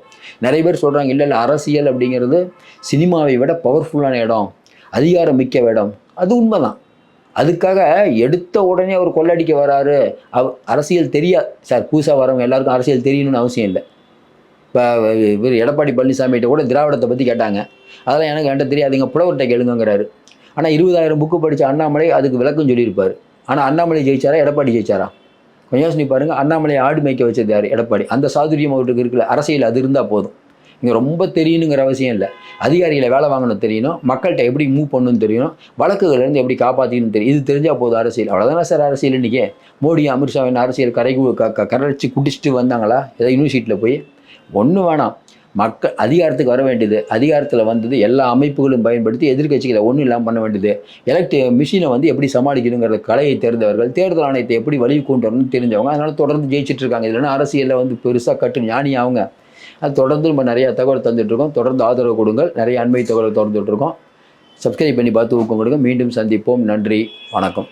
நிறைய பேர் சொல்கிறாங்க, இல்லை அரசியல் அப்படிங்கிறது சினிமாவை விட பவர்ஃபுல்லான இடம், அதிகாரம் மிக்க இடம். அது உண்மைதான். அதுக்காக எடுத்த உடனே அவர் கொள்ளடிக்க வராரு. அரசியல் தெரியாது சார். புதுசாக வரவங்க எல்லாருக்கும் அரசியல் தெரியணும்னு அவசியம் இல்லை. இப்போ இவர் எடப்பாடி பழனிசாமிகிட்ட கூட திராவிடத்தை பற்றி கேட்டாங்க. அதெல்லாம் என்கிட்ட தெரியாதுங்க, புலவர்கிட்ட கேளுங்கிறாரு. ஆனால் 20,000 புக்கு படித்த அண்ணாமலை அதுக்கு விளக்கம் சொல்லியிருப்பார். ஆனால் அண்ணாமலை ஜெயிச்சாரா, எடப்பாடி ஜெயிச்சாரா? கொஞ்சம் யோசனை பாருங்கள். அண்ணாமலை ஆடு மேய்க்க வச்சது யார்? எடப்பாடி. அந்த சாதுரியம் அவருக்கு இருக்குல்ல. அரசியல் அது இருந்தால் போதும். இங்கே ரொம்ப தெரியணுங்கிற அவசியம் இல்லை. அதிகாரிகளை வேலை வாங்கணும் தெரியணும், மக்கள்கிட்ட எப்படி மூவ் பண்ணணும்னு தெரியணும், வழக்குகள்லேருந்து எப்படி காப்பாற்றிக்கணும்னு தெரியும். இது தெரிஞ்சால் போதும் அரசியல். அவ்வளோதானே சார் அரசியல். இன்றைக்கி மோடி அமித்ஷாவின் அரசியல் கரைச்சி குடிச்சிட்டு வந்தாங்களா ஏதாவது யூனிவர்சிட்டியில் போய்? ஒன்றும் வேணாம். மக்கள் அதிகாரத்துக்கு வர வேண்டியது, அதிகாரத்தில் வந்தது எல்லா அமைப்புகளும் பயன்படுத்தி எதிர்கட்சிகளை ஒன்றும் இல்லாமல் பண்ண வேண்டியது. மிஷினை வந்து எப்படி சமாளிக்கணுங்கிற கலையை தெரிந்தவர்கள், தேர்தல் ஆணையத்தை எப்படி வழி கொண்டு வரணும்னு தெரிஞ்சவங்க. அதனால் தொடர்ந்து ஜெயிச்சிட்டு இருக்காங்க. இல்லைன்னா அரசியலில் வந்து பெருசாக கட்டு ஞானி அவங்க. அது தொடர்ந்து நம்ம நிறையா தகவல் தந்துட்டுருக்கோம். தொடர்ந்து ஆதரவு கொடுங்கள். நிறைய அண்மை தகவல் தொடர்ந்துட்டுருக்கோம். சப்ஸ்கிரைப் பண்ணி பார்த்து ஊக்கம் கொடுங்க. மீண்டும் சந்திப்போம். நன்றி, வணக்கம்.